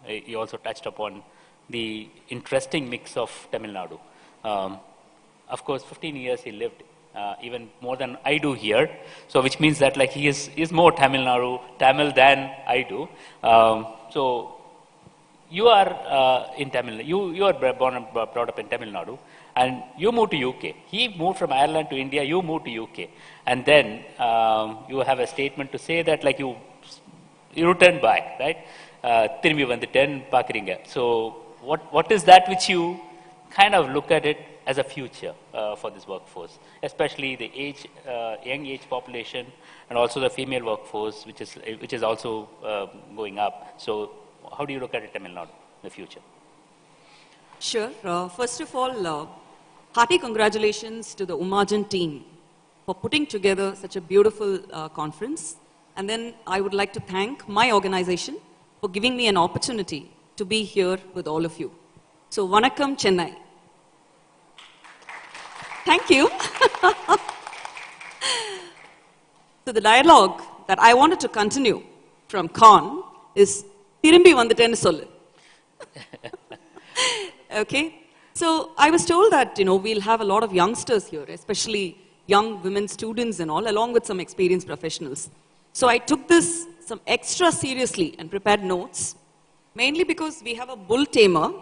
he also touched upon the interesting mix of Tamil Nadu. Of course, 15 years he lived, even more than I do here. So which means that like he is more Tamil than I do. So you are in Tamil, you are born and brought up in Tamil Nadu, and you moved to UK. He moved from Ireland to India, you moved to UK. And then you have a statement to say that like you return back, right? Thirumbi vandutten paakringa. So what is that which you kind of look at it as a future for this workforce, especially the young age population, and also the female workforce, which is also going up. So how do you look at it, Tamil Nadu, in the future? Sure. First of all, hearty congratulations to the Umagine team for putting together such a beautiful conference. And then I would like to thank my organization for giving me an opportunity to be here with all of you. So, Vanakkam Chennai. Thank you. So the dialogue that I wanted to continue from Khan is Thirumbi vandutten sollu. Okay. So I was told that, we'll have a lot of youngsters here, especially young women students and all, along with some experienced professionals. So I took this some extra seriously and prepared notes, mainly because we have a bull tamer,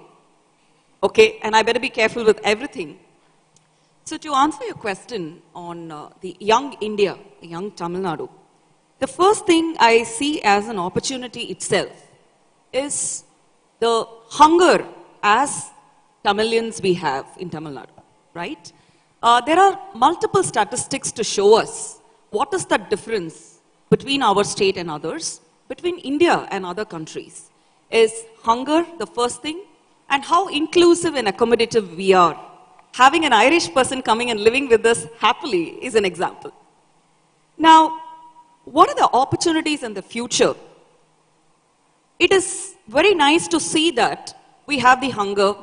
okay, and I better be careful with everything. So to answer your question on the young India, the young Tamil Nadu, the first thing I see as an opportunity itself is the hunger as Tamilians we have in Tamil Nadu, right? There are multiple statistics to show us what is the difference between our state and others, between India and other countries. Is hunger the first thing, and how inclusive and accommodative we are. Having an Irish person coming and living with us happily is an example. Now, what are the opportunities in the future? It is very nice to see that we have the hunger.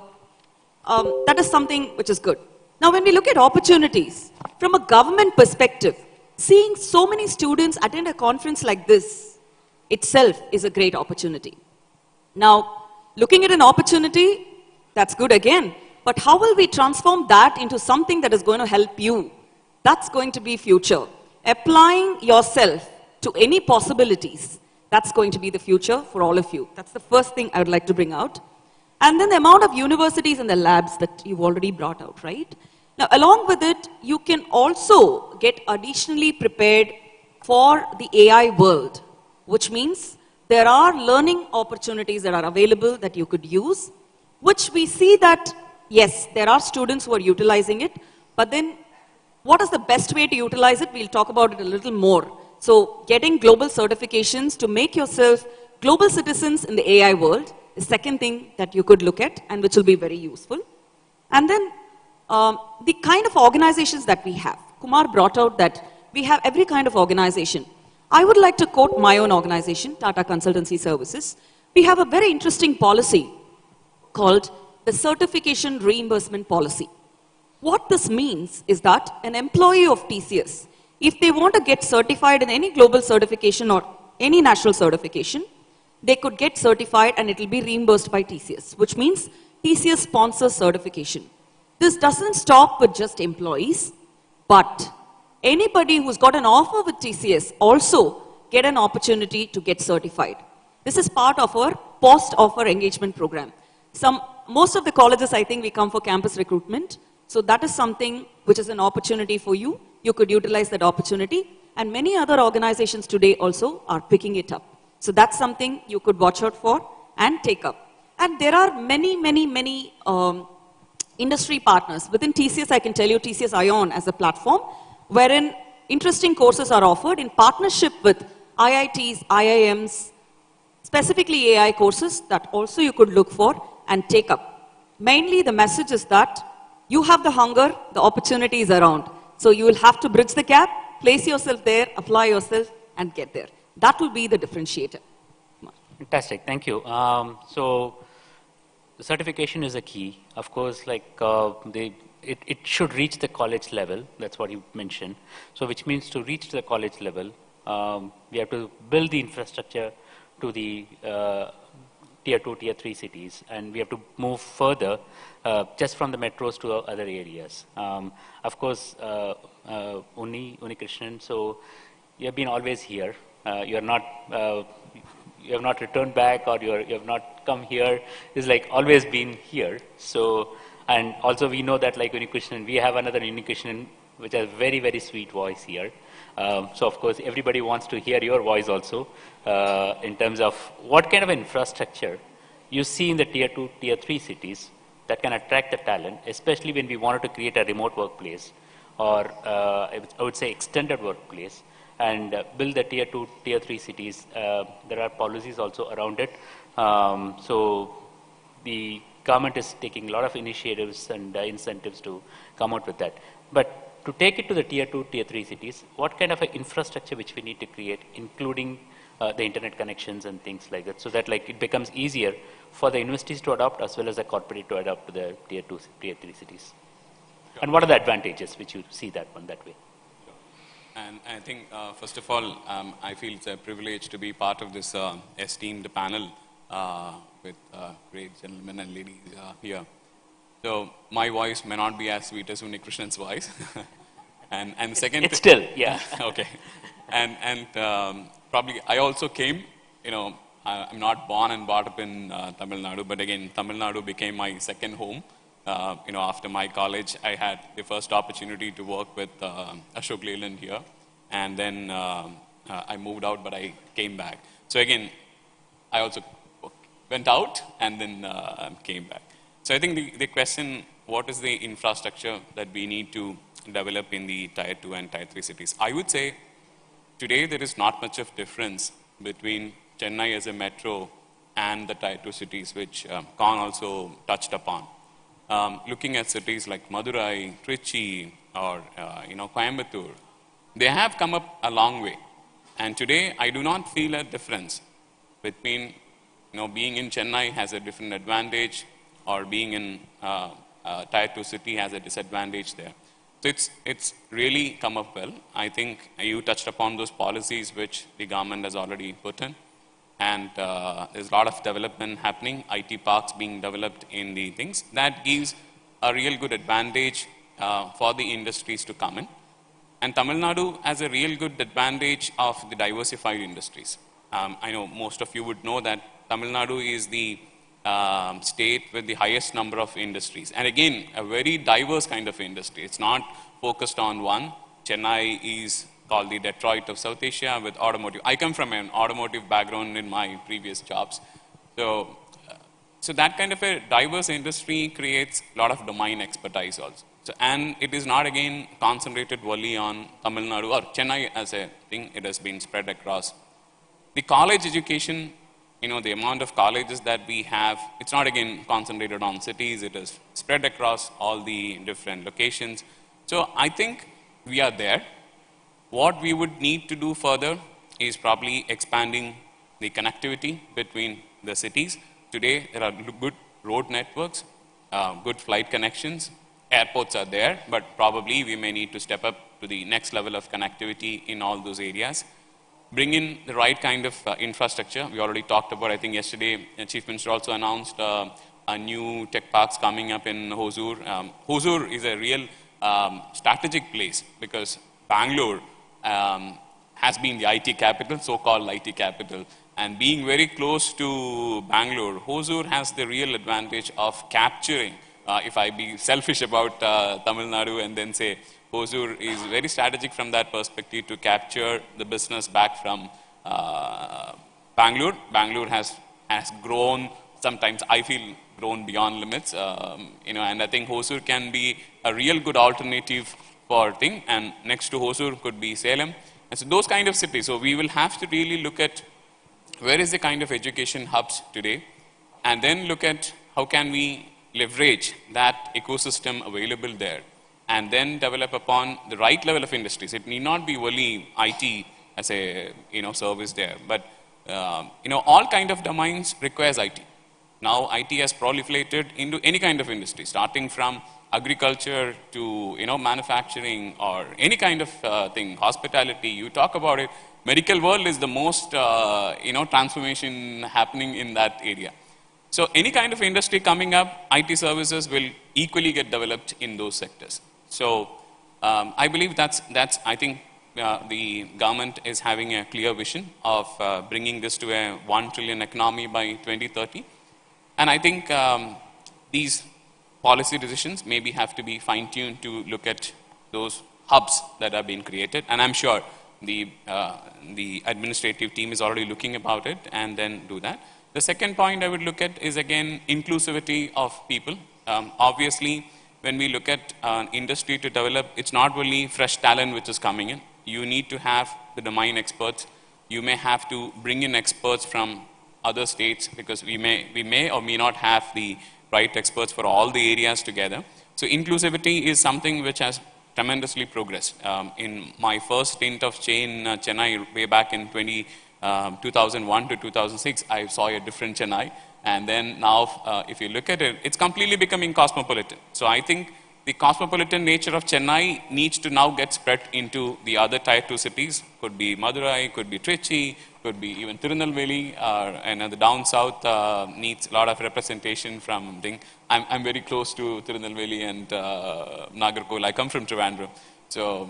That is something which is good. Now, when we look at opportunities, from a government perspective, seeing so many students attend a conference like this itself is a great opportunity. Now, looking at an opportunity, that's good again. But how will we transform that into something that is going to help you? That's going to be future. Applying yourself to any possibilities, that's going to be the future for all of you. That's the first thing I would like to bring out. And then the amount of universities and the labs that you've already brought out, right? Now, along with it, you can also get additionally prepared for the AI world, which means there are learning opportunities that are available that you could use, which we see that, yes, there are students who are utilizing it, but then what is the best way to utilize it? We'll talk about it a little more. So getting global certifications to make yourself global citizens in the AI world is the second thing that you could look at and which will be very useful. And then the kind of organizations that we have. Kumar brought out that we have every kind of organization. I would like to quote my own organization, Tata Consultancy Services. We have a very interesting policy called the Certification Reimbursement Policy. What this means is that an employee of TCS, if they want to get certified in any global certification or any national certification, they could get certified and it will be reimbursed by TCS, which means TCS sponsors certification. This doesn't stop with just employees, but anybody who's got an offer with TCS also get an opportunity to get certified. This is part of our post-offer engagement program. Most of the colleges, I think, we come for campus recruitment. So that is something which is an opportunity for you. You could utilize that opportunity. And many other organizations today also are picking it up. So that's something you could watch out for and take up. And there are many industry partners. Within TCS, I can tell you TCS ION as a platform, wherein interesting courses are offered in partnership with IITs, IIMs, specifically AI courses that also you could look for and take up. Mainly the message is that you have the hunger, the opportunity is around. So you will have to bridge the gap, place yourself there, apply yourself and get there. That will be the differentiator. Fantastic, thank you. So the certification is a key. Of course, like it should reach the college level. That's what you mentioned. So which means to reach the college level, we have to build the infrastructure to the tier 2, tier 3 cities, and we have to move further just from the metros to other areas. Of course, Uni Krishnan, so you have been always here. You have not returned back, or you have not come here. It's like always been here. So, and also we know that like Uni Krishnan, we have another Uni Krishnan which has very, very sweet voice here. So of course, everybody wants to hear your voice also in terms of what kind of infrastructure you see in the tier 2, tier 3 cities that can attract the talent, especially when we wanted to create a remote workplace or I would say extended workplace and build the tier 2, tier 3 cities. There are policies also around it. So the government is taking a lot of initiatives and incentives to come out with that. But to take it to the tier 2, tier 3 cities, what kind of infrastructure which we need to create, including the internet connections and things like that, so that like it becomes easier for the universities to adopt as well as the corporate to adopt to the tier 2, tier 3 cities? Sure. And what are the advantages which you see that one that way? Sure. And I think, first of all, I feel it's a privilege to be part of this esteemed panel with great gentlemen and ladies here. So my voice may not be as sweet as Uni Krishnan's voice. and second, it's still, yeah. Okay. And probably I also came, I'm not born and brought up in Tamil Nadu, but again, Tamil Nadu became my second home. After my college, I had the first opportunity to work with Ashok Leland here. And then I moved out, but I came back. So again, I also went out and then came back. So I think the question, what is the infrastructure that we need to develop in the tier 2 and tier 3 cities? I would say today there is not much of difference between Chennai as a metro and the tier 2 cities, which Khan also touched upon. Looking at cities like Madurai, Trichy, or Coimbatore, they have come up a long way. And today I do not feel a difference between being in Chennai has a different advantage, or being in tier 2 city has a disadvantage there. So it's really come up well. I think you touched upon those policies which the government has already put in. And there's a lot of development happening, IT parks being developed in the things. That gives a real good advantage for the industries to come in. And Tamil Nadu has a real good advantage of the diversified industries. I know most of you would know that Tamil Nadu is the state with the highest number of industries. And again, a very diverse kind of industry. It's not focused on one. Chennai is called the Detroit of South Asia with automotive. I come from an automotive background in my previous jobs. So that kind of a diverse industry creates a lot of domain expertise also. So, and it is not again concentrated only on Tamil Nadu or Chennai as a thing, it has been spread across. The college education, the amount of colleges that we have, it's not again concentrated on cities, it is spread across all the different locations. So I think we are there. What we would need to do further is probably expanding the connectivity between the cities. Today, there are good road networks, good flight connections, airports are there, but probably we may need to step up to the next level of connectivity in all those areas. Bring in the right kind of infrastructure. We already talked about, I think yesterday, the Chief Minister also announced a new tech parks coming up in Hosur. Hosur is a real strategic place because Bangalore has been the IT capital, so-called IT capital. And being very close to Bangalore, Hosur has the real advantage of capturing, if I be selfish about Tamil Nadu and then say Hosur is very strategic from that perspective to capture the business back from Bangalore. Bangalore has grown, sometimes I feel grown beyond limits, and I think Hosur can be a real good alternative for thing, and next to Hosur could be Salem. And so those kind of cities, so we will have to really look at where is the kind of education hubs today, and then look at how can we leverage that ecosystem available there, and then develop upon the right level of industries. It need not be only IT as a service there, but all kind of domains requires IT. Now IT has proliferated into any kind of industry, starting from agriculture to manufacturing or any kind of thing, hospitality. You talk about it. Medical world is the most transformation happening in that area. So any kind of industry coming up, IT services will equally get developed in those sectors. So I believe that's I think the government is having a clear vision of bringing this to a 1 trillion economy by 2030. And I think these policy decisions maybe have to be fine-tuned to look at those hubs that are being created. And I'm sure the administrative team is already looking about it and then do that. The second point I would look at is again inclusivity of people. Obviously, when we look at industry to develop, it's not only fresh talent which is coming in. You need to have the domain experts. You may have to bring in experts from other states because we may or may not have the right experts for all the areas together. So inclusivity is something which has tremendously progressed. In my first stint of Chennai way back in 2001 to 2006, I saw a different Chennai. And then now, if you look at it, it's completely becoming cosmopolitan. So I think the cosmopolitan nature of Chennai needs to now get spread into the other tier 2 cities. Could be Madurai, could be Trichy, could be even Tirunelveli, and the down south needs a lot of representation from thing. I'm very close to Tirunelveli and Nagarkol. I come from Trivandrum. So,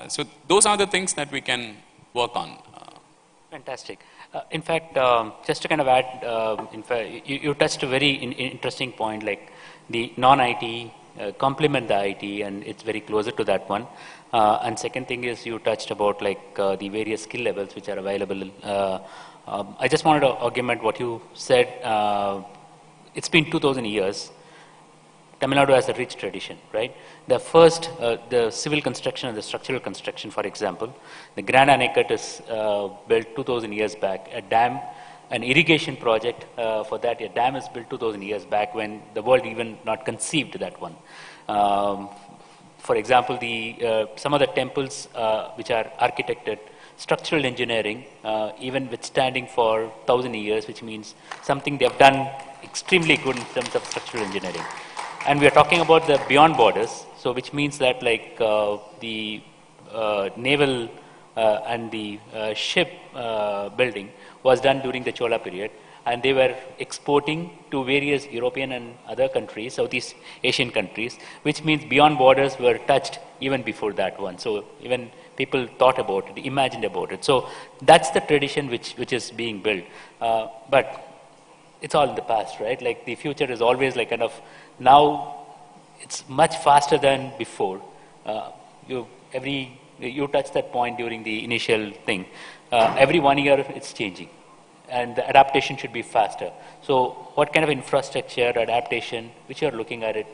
so those are the things that we can work on. Fantastic. In fact, just to kind of add, in fact, you touched a very interesting point, like the non-IT complement the IT, and it's very closer to that one. And second thing is you touched about like the various skill levels which are available. I just wanted to augment what you said. It's been 2,000 years. Tamil Nadu has a rich tradition, right? The first, the civil construction and the structural construction, for example, the Grand Anicut is built 2,000 years back. A dam, an irrigation project for that, a dam is built 2,000 years back when the world even not conceived that one. For example, some of the temples which are architected, structural engineering, even withstanding for 1,000 years, which means something they have done extremely good in terms of structural engineering. And we are talking about the beyond borders, so which means that like the naval and the ship building was done during the Chola period, and they were exporting to various European and other countries, Southeast Asian countries, which means beyond borders were touched even before that one. So even people thought about it, imagined about it. So that's the tradition which is being built. But it's all in the past, right? Like the future is always like kind of, now it's much faster than before. Every you touched that point during the initial thing. Every 1 year it's changing, and the adaptation should be faster. So what kind of infrastructure adaptation, which you're looking at it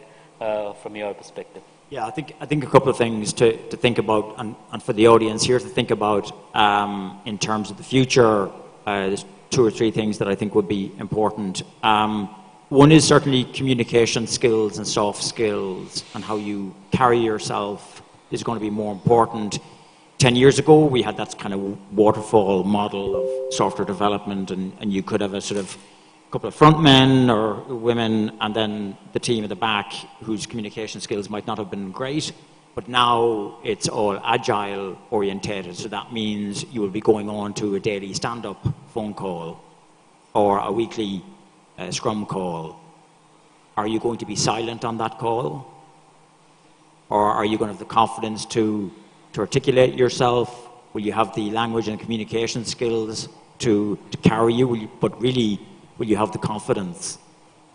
from your perspective? Yeah, I think a couple of things to think about, and for the audience here to think about in terms of the future. There's 2 or 3 things that I think would be important. One is certainly communication skills and soft skills, and how you carry yourself is going to be more important. 10 years ago, we had that kind of waterfall model of software development, and you could have a sort of couple of front men or women, and then the team at the back whose communication skills might not have been great. But now it's all agile orientated. So that means you will be going on to a daily stand-up phone call or a weekly scrum call. Are you going to be silent on that call? Or are you going to have the confidence to articulate yourself? Will you have the language and communication skills to carry you? But really, will you have the confidence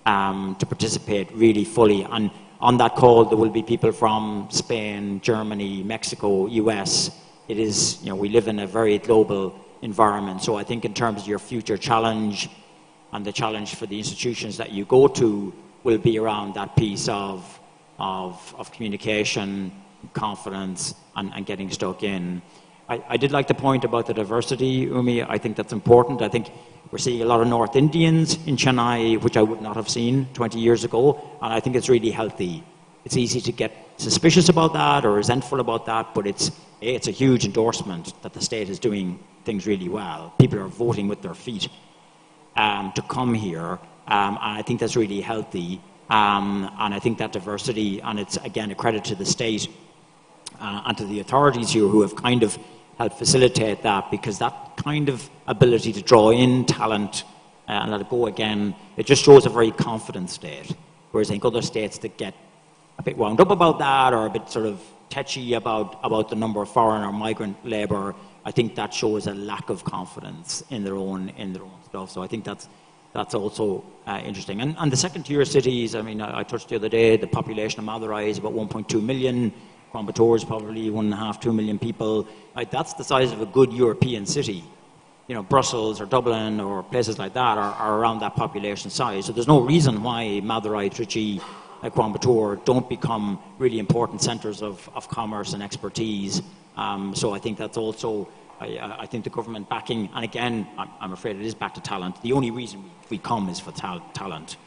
to participate really fully? And on that call, there will be people from Spain, Germany, Mexico, US. It is, we live in a very global environment. So I think in terms of your future challenge and the challenge for the institutions that you go to will be around that piece of communication, confidence, and getting stuck in. I did like the point about the diversity, Umi. I think that's important. I think we're seeing a lot of North Indians in Chennai, which I would not have seen 20 years ago, and I think it's really healthy. It's easy to get suspicious about that or resentful about that, but it's a huge endorsement that the state is doing things really well. People are voting with their feet to come here, and I think that's really healthy. And I think that diversity, and it's again a credit to the state and to the authorities here who have kind of helped facilitate that, because that kind of ability to draw in talent and let it go again, it just shows a very confident state. Whereas I think other states that get a bit wound up about that or a bit sort of tetchy about the number of foreign or migrant labour, I think that shows a lack of confidence in their own stuff. So I think that's also interesting. And the second-tier cities, I mean, I touched the other day, the population of Madurai is about 1.2 million. Coimbatore is probably 1.5, 2 million people. That's the size of a good European city. Brussels or Dublin or places like that are around that population size. So there's no reason why Madurai, Trichy, Coimbatore don't become really important centres of commerce and expertise. So I think that's also, I think the government backing, and again, I'm afraid it is back to talent. The only reason we come is for talent.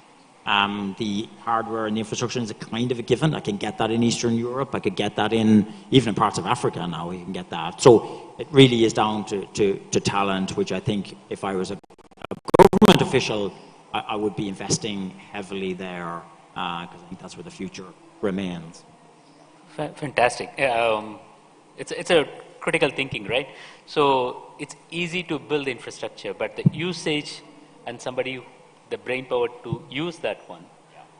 The hardware and the infrastructure is a kind of a given. I can get that in Eastern Europe. I could get that even in parts of Africa now. You can get that. So it really is down to talent, which I think if I was a government official, I would be investing heavily there because I think that's where the future remains. Fantastic. It's a critical thinking, right? So it's easy to build infrastructure, but the usage and the brain power to use that one,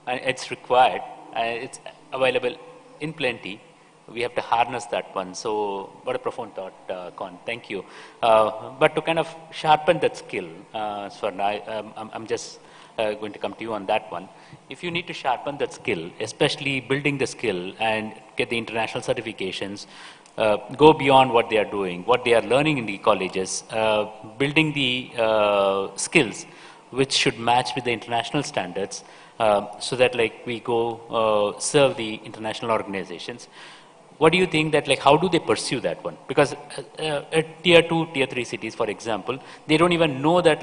and it's required, it's available in plenty. We have to harness that one. So what a profound thought, Con. Thank you. But to kind of sharpen that skill, Swarna, I'm just going to come to you on that one. If you need to sharpen that skill, especially building the skill and get the international certifications, go beyond what they are doing, what they are learning in the colleges, building the skills which should match with the international standards, so that we go serve the international organizations. What do you think that how do they pursue that one? Because at tier 2, tier 3 cities, for example, they don't even know that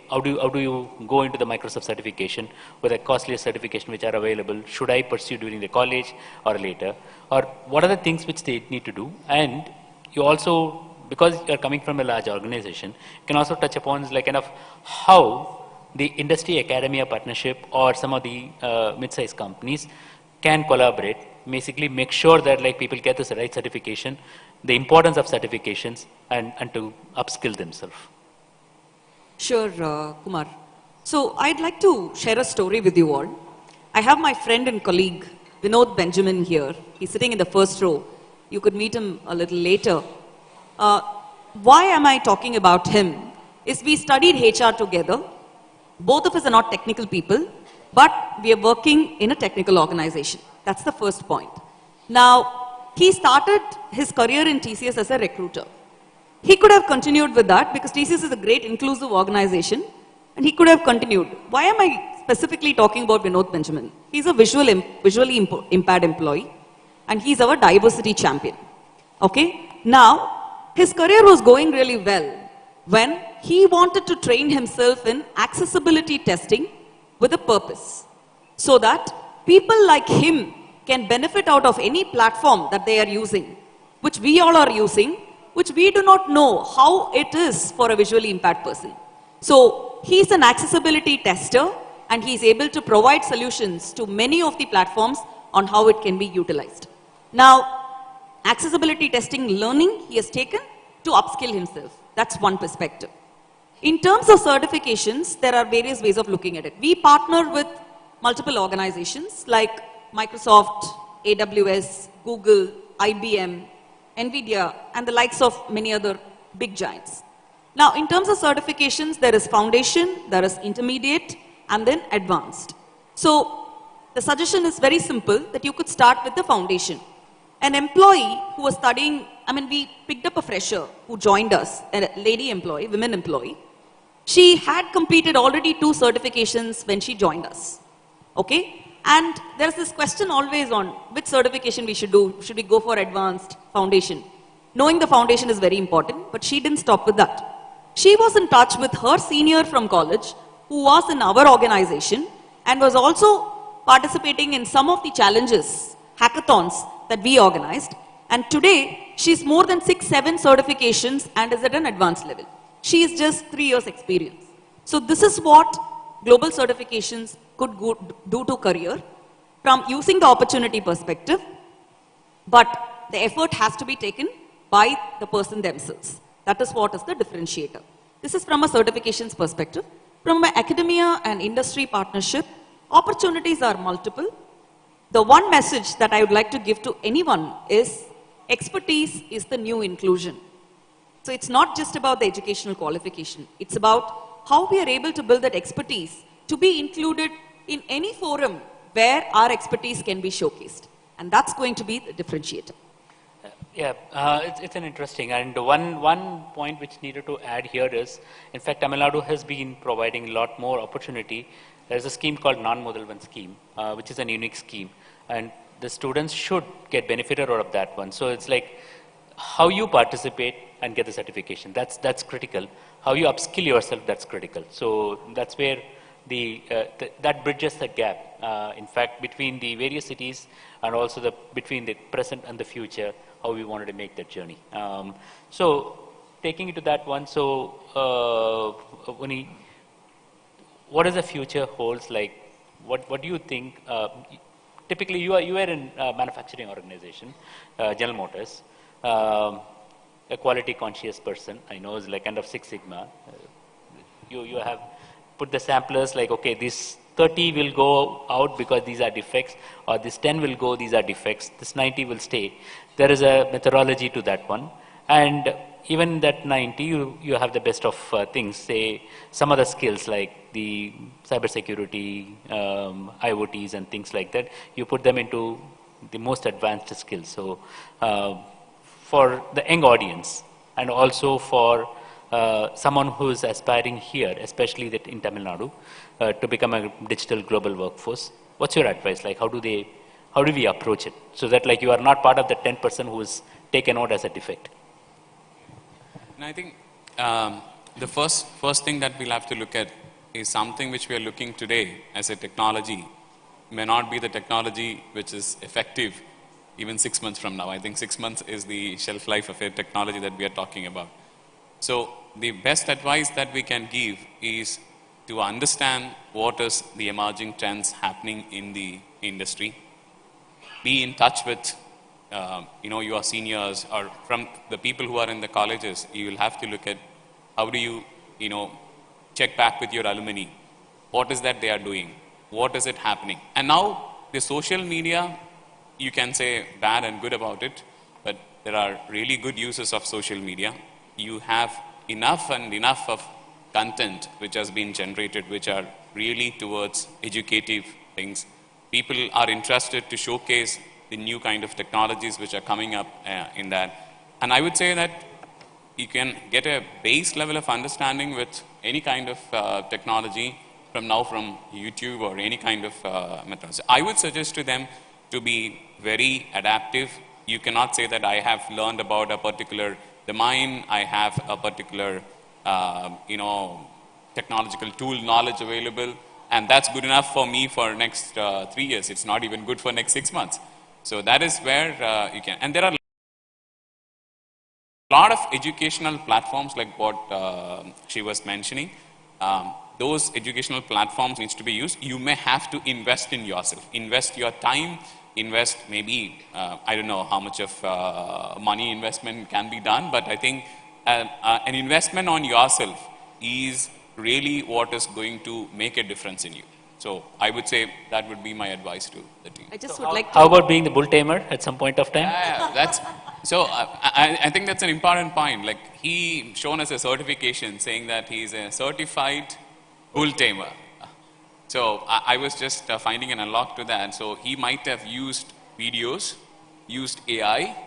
how do you go into the Microsoft certification with the costly certification which are available? Should I pursue during the college or later? Or what are the things which they need to do? And you also, because you're coming from a large organization, can also touch upon how the industry academia partnership or some of the mid-sized companies can collaborate, basically make sure that people get the right certification, the importance of certifications, and to upskill themselves. Sure, Kumar. So I'd like to share a story with you all. I have my friend and colleague, Vinod Benjamin here. He's sitting in the first row. You could meet him a little later. Why am I talking about him? Is we studied HR together. Both of us are not technical people, but we are working in a technical organization. That's the first point. Now, he started his career in TCS as a recruiter. He could have continued with that because TCS is a great inclusive organization and he could have continued. Why am I specifically talking about Vinod Benjamin? He's a visually impaired employee and he's our diversity champion. Okay? Now, his career was going really well when he wanted to train himself in accessibility testing with a purpose so that people like him can benefit out of any platform that they are using, which we all are using, which we do not know how it is for a visually impaired person. So he's an accessibility tester and he's able to provide solutions to many of the platforms on how it can be utilized. Now, accessibility testing learning he has taken to upskill himself. That's one perspective. In terms of certifications, there are various ways of looking at it. We partner with multiple organizations like Microsoft, AWS, Google, IBM, NVIDIA, and the likes of many other big giants. Now, in terms of certifications, there is foundation, there is intermediate, and then advanced. So, the suggestion is very simple that you could start with the foundation. An employee who was studying, we picked up a fresher who joined us, a lady employee, women employee. She had completed already 2 certifications when she joined us. Okay? And there's this question always on which certification we should do. Should we go for advanced, foundation? Knowing the foundation is very important, but she didn't stop with that. She was in touch with her senior from college who was in our organization and was also participating in some of the challenges, hackathons that we organized. And today, she's more than 6-7 certifications and is at an advanced level. She is just 3 years experience. So this is what global certifications could do to career from using the opportunity perspective, but the effort has to be taken by the person themselves. That is what is the differentiator. This is from a certifications perspective. From an academia and industry partnership, opportunities are multiple. The one message that I would like to give to anyone is expertise is the new inclusion. So it's not just about the educational qualification. It's about how we are able to build that expertise to be included in any forum where our expertise can be showcased. And that's going to be the differentiator. It's an interesting, and one point which needed to add here is, in fact, Tamil Nadu has been providing a lot more opportunity. There's a scheme called Non-Mudalvan scheme, which is a unique scheme, and the students should get benefited out of that one. So it's like how you participate and get the certification. That's critical. How you upskill yourself, that's critical. So that's where that bridges the gap, in fact, between the various cities and also between the present and the future, how we wanted to make that journey. So taking it to that one, so Uni, what does the future holds like? What do you think? Typically, you are in a manufacturing organization, General Motors, a quality conscious person. I know it's like kind of Six Sigma. You have put the samplers like, okay, this 30 will go out because these are defects, or this 10 will go, these are defects, this 90 will stay. There is a methodology to that one. And even that 90, you have the best of things, say some other skills like the cybersecurity, IoTs and things like that, you put them into the most advanced skills. So for the young audience and also for someone who is aspiring here, especially that in Tamil Nadu, to become a digital global workforce, what's your advice? Like how do we approach it so that like you are not part of the 10% who is taken out as a defect? And I think the first thing that we'll have to look at is something which we are looking today as a technology may not be the technology which is effective even 6 months from now. I think 6 months is the shelf life of a technology that we are talking about. So the best advice that we can give is to understand what is the emerging trends happening in the industry. Be in touch with your seniors or from the people who are in the colleges. You will have to look at how do you check back with your alumni. What is that they are doing? What is it happening? And now the social media, you can say bad and good about it, but there are really good uses of social media. You have enough of content which has been generated, which are really towards educative things. People are interested to showcase the new kind of technologies which are coming up in that. And I would say that you can get a base level of understanding with any kind of technology from YouTube or any kind of methods. I would suggest to them to be very adaptive. You cannot say that I have learned about a particular domain, I have a particular, technological tool knowledge available, and that's good enough for me for next 3 years. It's not even good for next 6 months. So that is where you can. And there are a lot of educational platforms like what she was mentioning. Those educational platforms needs to be used. You may have to invest in yourself, invest your time, invest maybe, I don't know how much of money investment can be done, but I think an investment on yourself is really what is going to make a difference in you. So I would say that would be my advice to the team. I just would like to... How about being the bull tamer at some point of time? Yeah, that's... So I think that's an important point. Like he shown us a certification saying that he's a certified bull tamer. So I was just finding an unlock to that. So he might have used videos, used AI,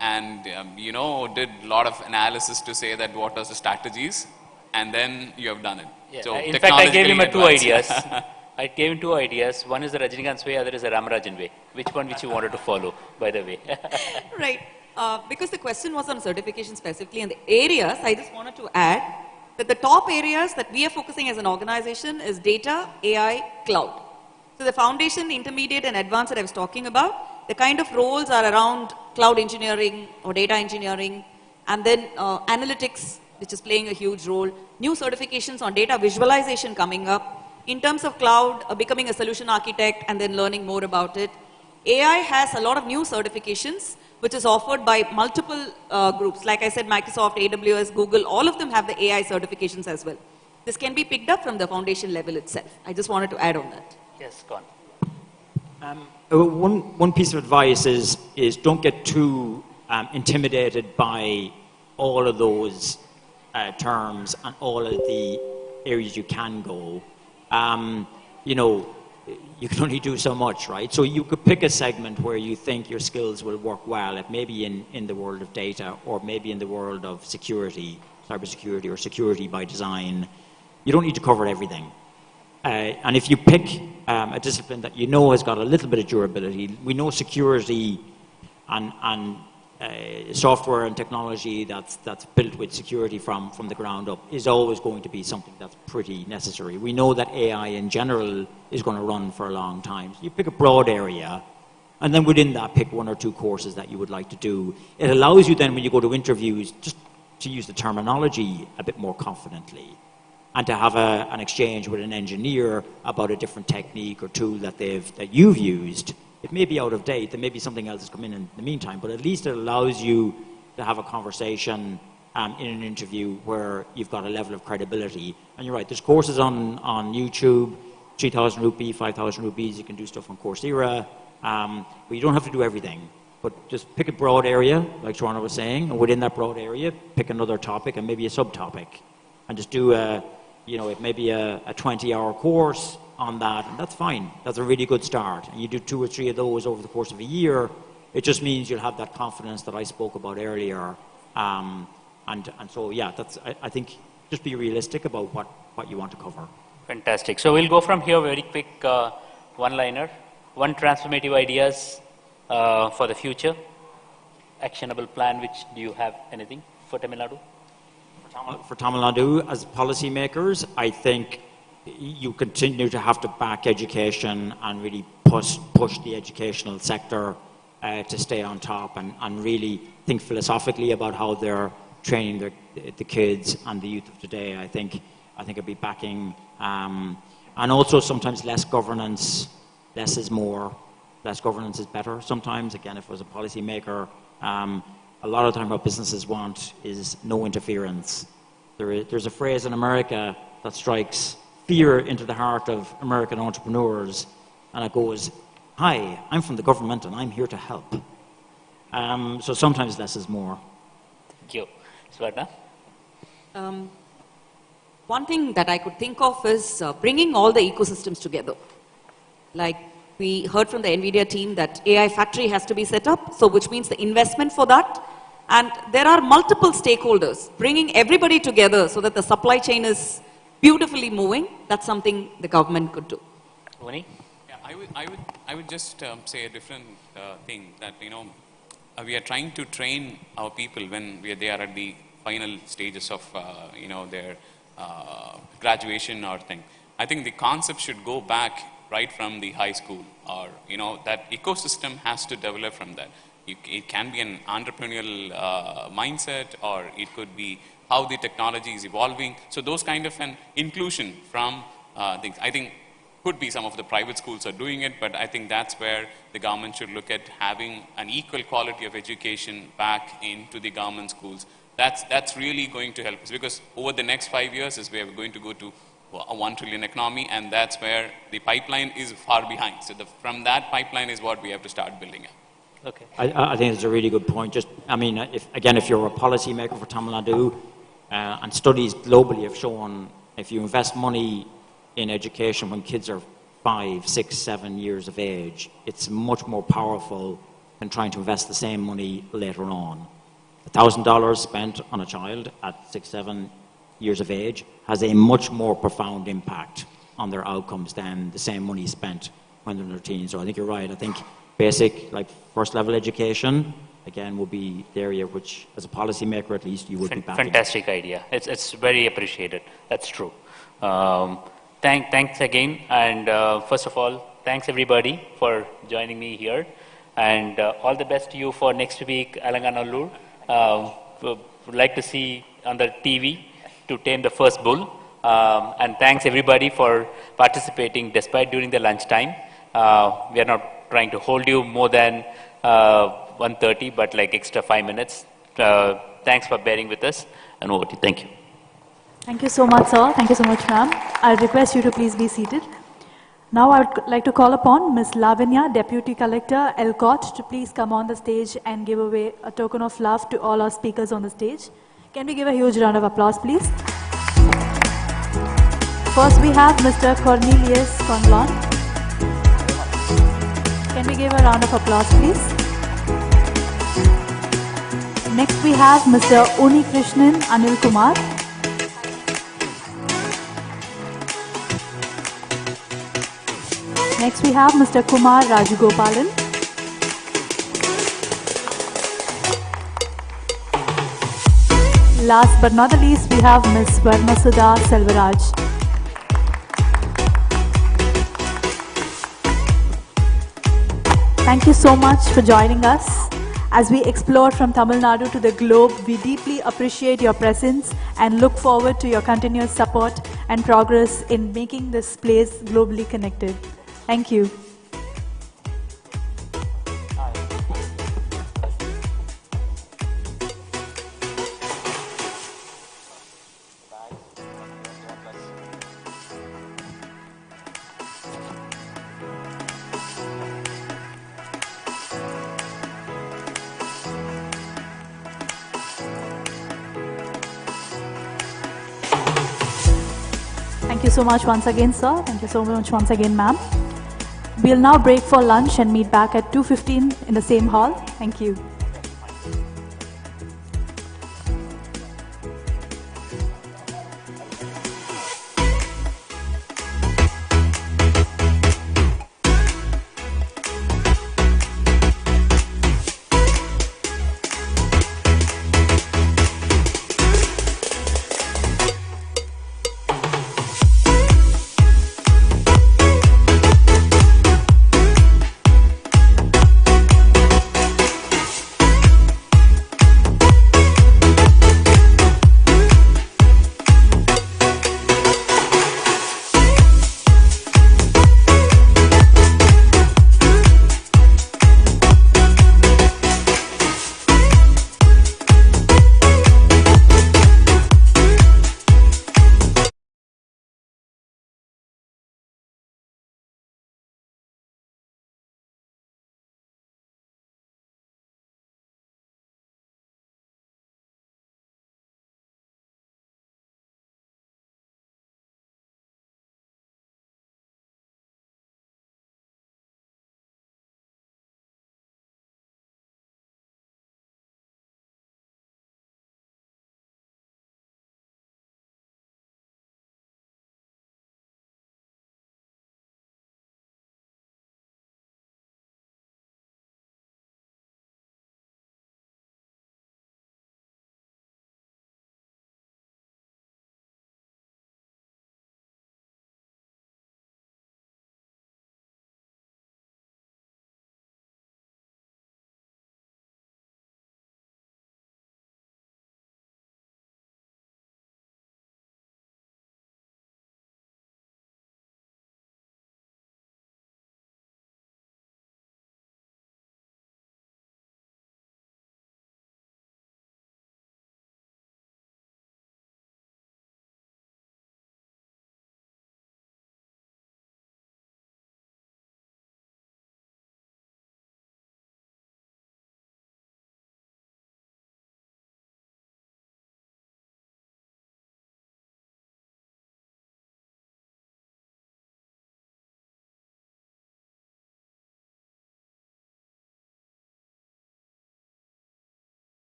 and did a lot of analysis to say that what are the strategies, and then you have done it. Yeah. So In fact, I gave him two advanced. ideas. I gave him two ideas. One is the Rajinikanth's way, other is the Ramarajan way. Which you wanted to follow, by the way? Right. Because the question was on certification specifically and the areas, I just wanted to add that the top areas that we are focusing as an organization is data, AI, cloud. So the foundation, intermediate and advanced that I was talking about, the kind of roles are around cloud engineering or data engineering, and then analytics, which is playing a huge role, new certifications on data visualization coming up. In terms of cloud, becoming a solution architect and then learning more about it. AI has a lot of new certifications which is offered by multiple groups. Like I said, Microsoft, AWS, Google, all of them have the AI certifications as well. This can be picked up from the foundation level itself. I just wanted to add on that. Yes, go on. One piece of advice is don't get too intimidated by all of those terms and all of the areas you can go. You can only do so much, right? So you could pick a segment where you think your skills will work well, like maybe in the world of data, or maybe in the world of security, cybersecurity, or security by design. You don't need to cover everything. And if you pick a discipline that you know has got a little bit of durability, we know security and software and technology that's built with security from the ground up is always going to be something that's pretty necessary. We know that AI in general is going to run for a long time. So you pick a broad area, and then within that pick one or two courses that you would like to do. It allows you then when you go to interviews just to use the terminology a bit more confidently, and to have an exchange with an engineer about a different technique or tool that you've used. It may be out of date, there may be something else that's come in the meantime, but at least it allows you to have a conversation in an interview where you've got a level of credibility. And you're right, there's courses on YouTube, 3,000 rupee, 5,000 rupees, you can do stuff on Coursera, but you don't have to do everything. But just pick a broad area, like Shwana was saying, and within that broad area, pick another topic and maybe a subtopic. And just do it may be a 20-hour course on that, and that's fine. That's a really good start. And you do 2 or 3 of those over the course of a year, it just means you'll have that confidence that I spoke about earlier. And so, yeah, I think just be realistic about what you want to cover. Fantastic. So we'll go from here very quick one-liner. One transformative ideas for the future. Actionable plan, which do you have anything for Tamil Nadu? For Tamil Nadu, as policymakers, I think you continue to have to back education and really push the educational sector to stay on top and really think philosophically about how they're training the kids and the youth of today. I think I'd be backing, and also sometimes less governance. Less is more. Less governance is better sometimes. Again, if I was a policymaker, a lot of the time what businesses want is no interference. There's a phrase in America that strikes fear into the heart of American entrepreneurs, and it goes, "Hi, I'm from the government and I'm here to help." So sometimes less is more. Thank you. Swarna? One thing that I could think of is bringing all the ecosystems together. Like We heard from the NVIDIA team that AI factory has to be set up, so which means the investment for that. And there are multiple stakeholders, bringing everybody together so that the supply chain is beautifully moving. That's something the government could do. Vani? Yeah, I would just say a different thing, that, we are trying to train our people when they are at the final stages of, their graduation or thing. I think the concept should go back right from the high school, or, that ecosystem has to develop from that. It can be an entrepreneurial mindset, or it could be how the technology is evolving. So those kind of an inclusion from things, I think, could be some of the private schools are doing it, but I think that's where the government should look at having an equal quality of education back into the government schools. That's really going to help us, because over the next 5 years is where we're going to go to a 1 trillion economy, and that's where the pipeline is far behind. So from that pipeline is what we have to start building up. Okay. I think it's a really good point. Just, I mean, if you're a policymaker for Tamil Nadu, and studies globally have shown if you invest money in education when kids are 5, 6, 7 years of age, it's much more powerful than trying to invest the same money later on. $1,000 spent on a child at 6, 7 years of age has a much more profound impact on their outcomes than the same money spent when they're in their teens. So I think you're right. I think basic, like first level education, again, will be the area which, as a policymaker at least, you would be backing. Fantastic idea. It's very appreciated. That's true. Thanks again. And first of all, thanks everybody for joining me here. And all the best to you for next week, Alanganallur. Would like to see on the TV to tame the first bull. And thanks everybody for participating despite during the lunchtime. We are not trying to hold you more than 1:30, but like extra 5 minutes. Thanks for bearing with us, and over to you. Thank you. Thank you so much, sir. Thank you so much, ma'am. I request you to please be seated. Now I would like to call upon Ms. Lavanya, Deputy Collector, Elcott, to please come on the stage and give away a token of love to all our speakers on the stage. Can we give a huge round of applause, please? First, we have Mr. Cornelius Conlon. Can we give a round of applause, please? Next, we have Mr. Unikrishnan Anil Kumar. Next, we have Mr. Kumar Rajagopalan. Last but not the least, we have Ms. Varmasudha Selvaraj. Thank you so much for joining us. As we explore from Tamil Nadu to the globe, we deeply appreciate your presence and look forward to your continuous support and progress in making this place globally connected. Thank you. Thank you so much once again, sir. Thank you so much once again, ma'am. We'll now break for lunch and meet back at 2:15 in the same hall. Thank you.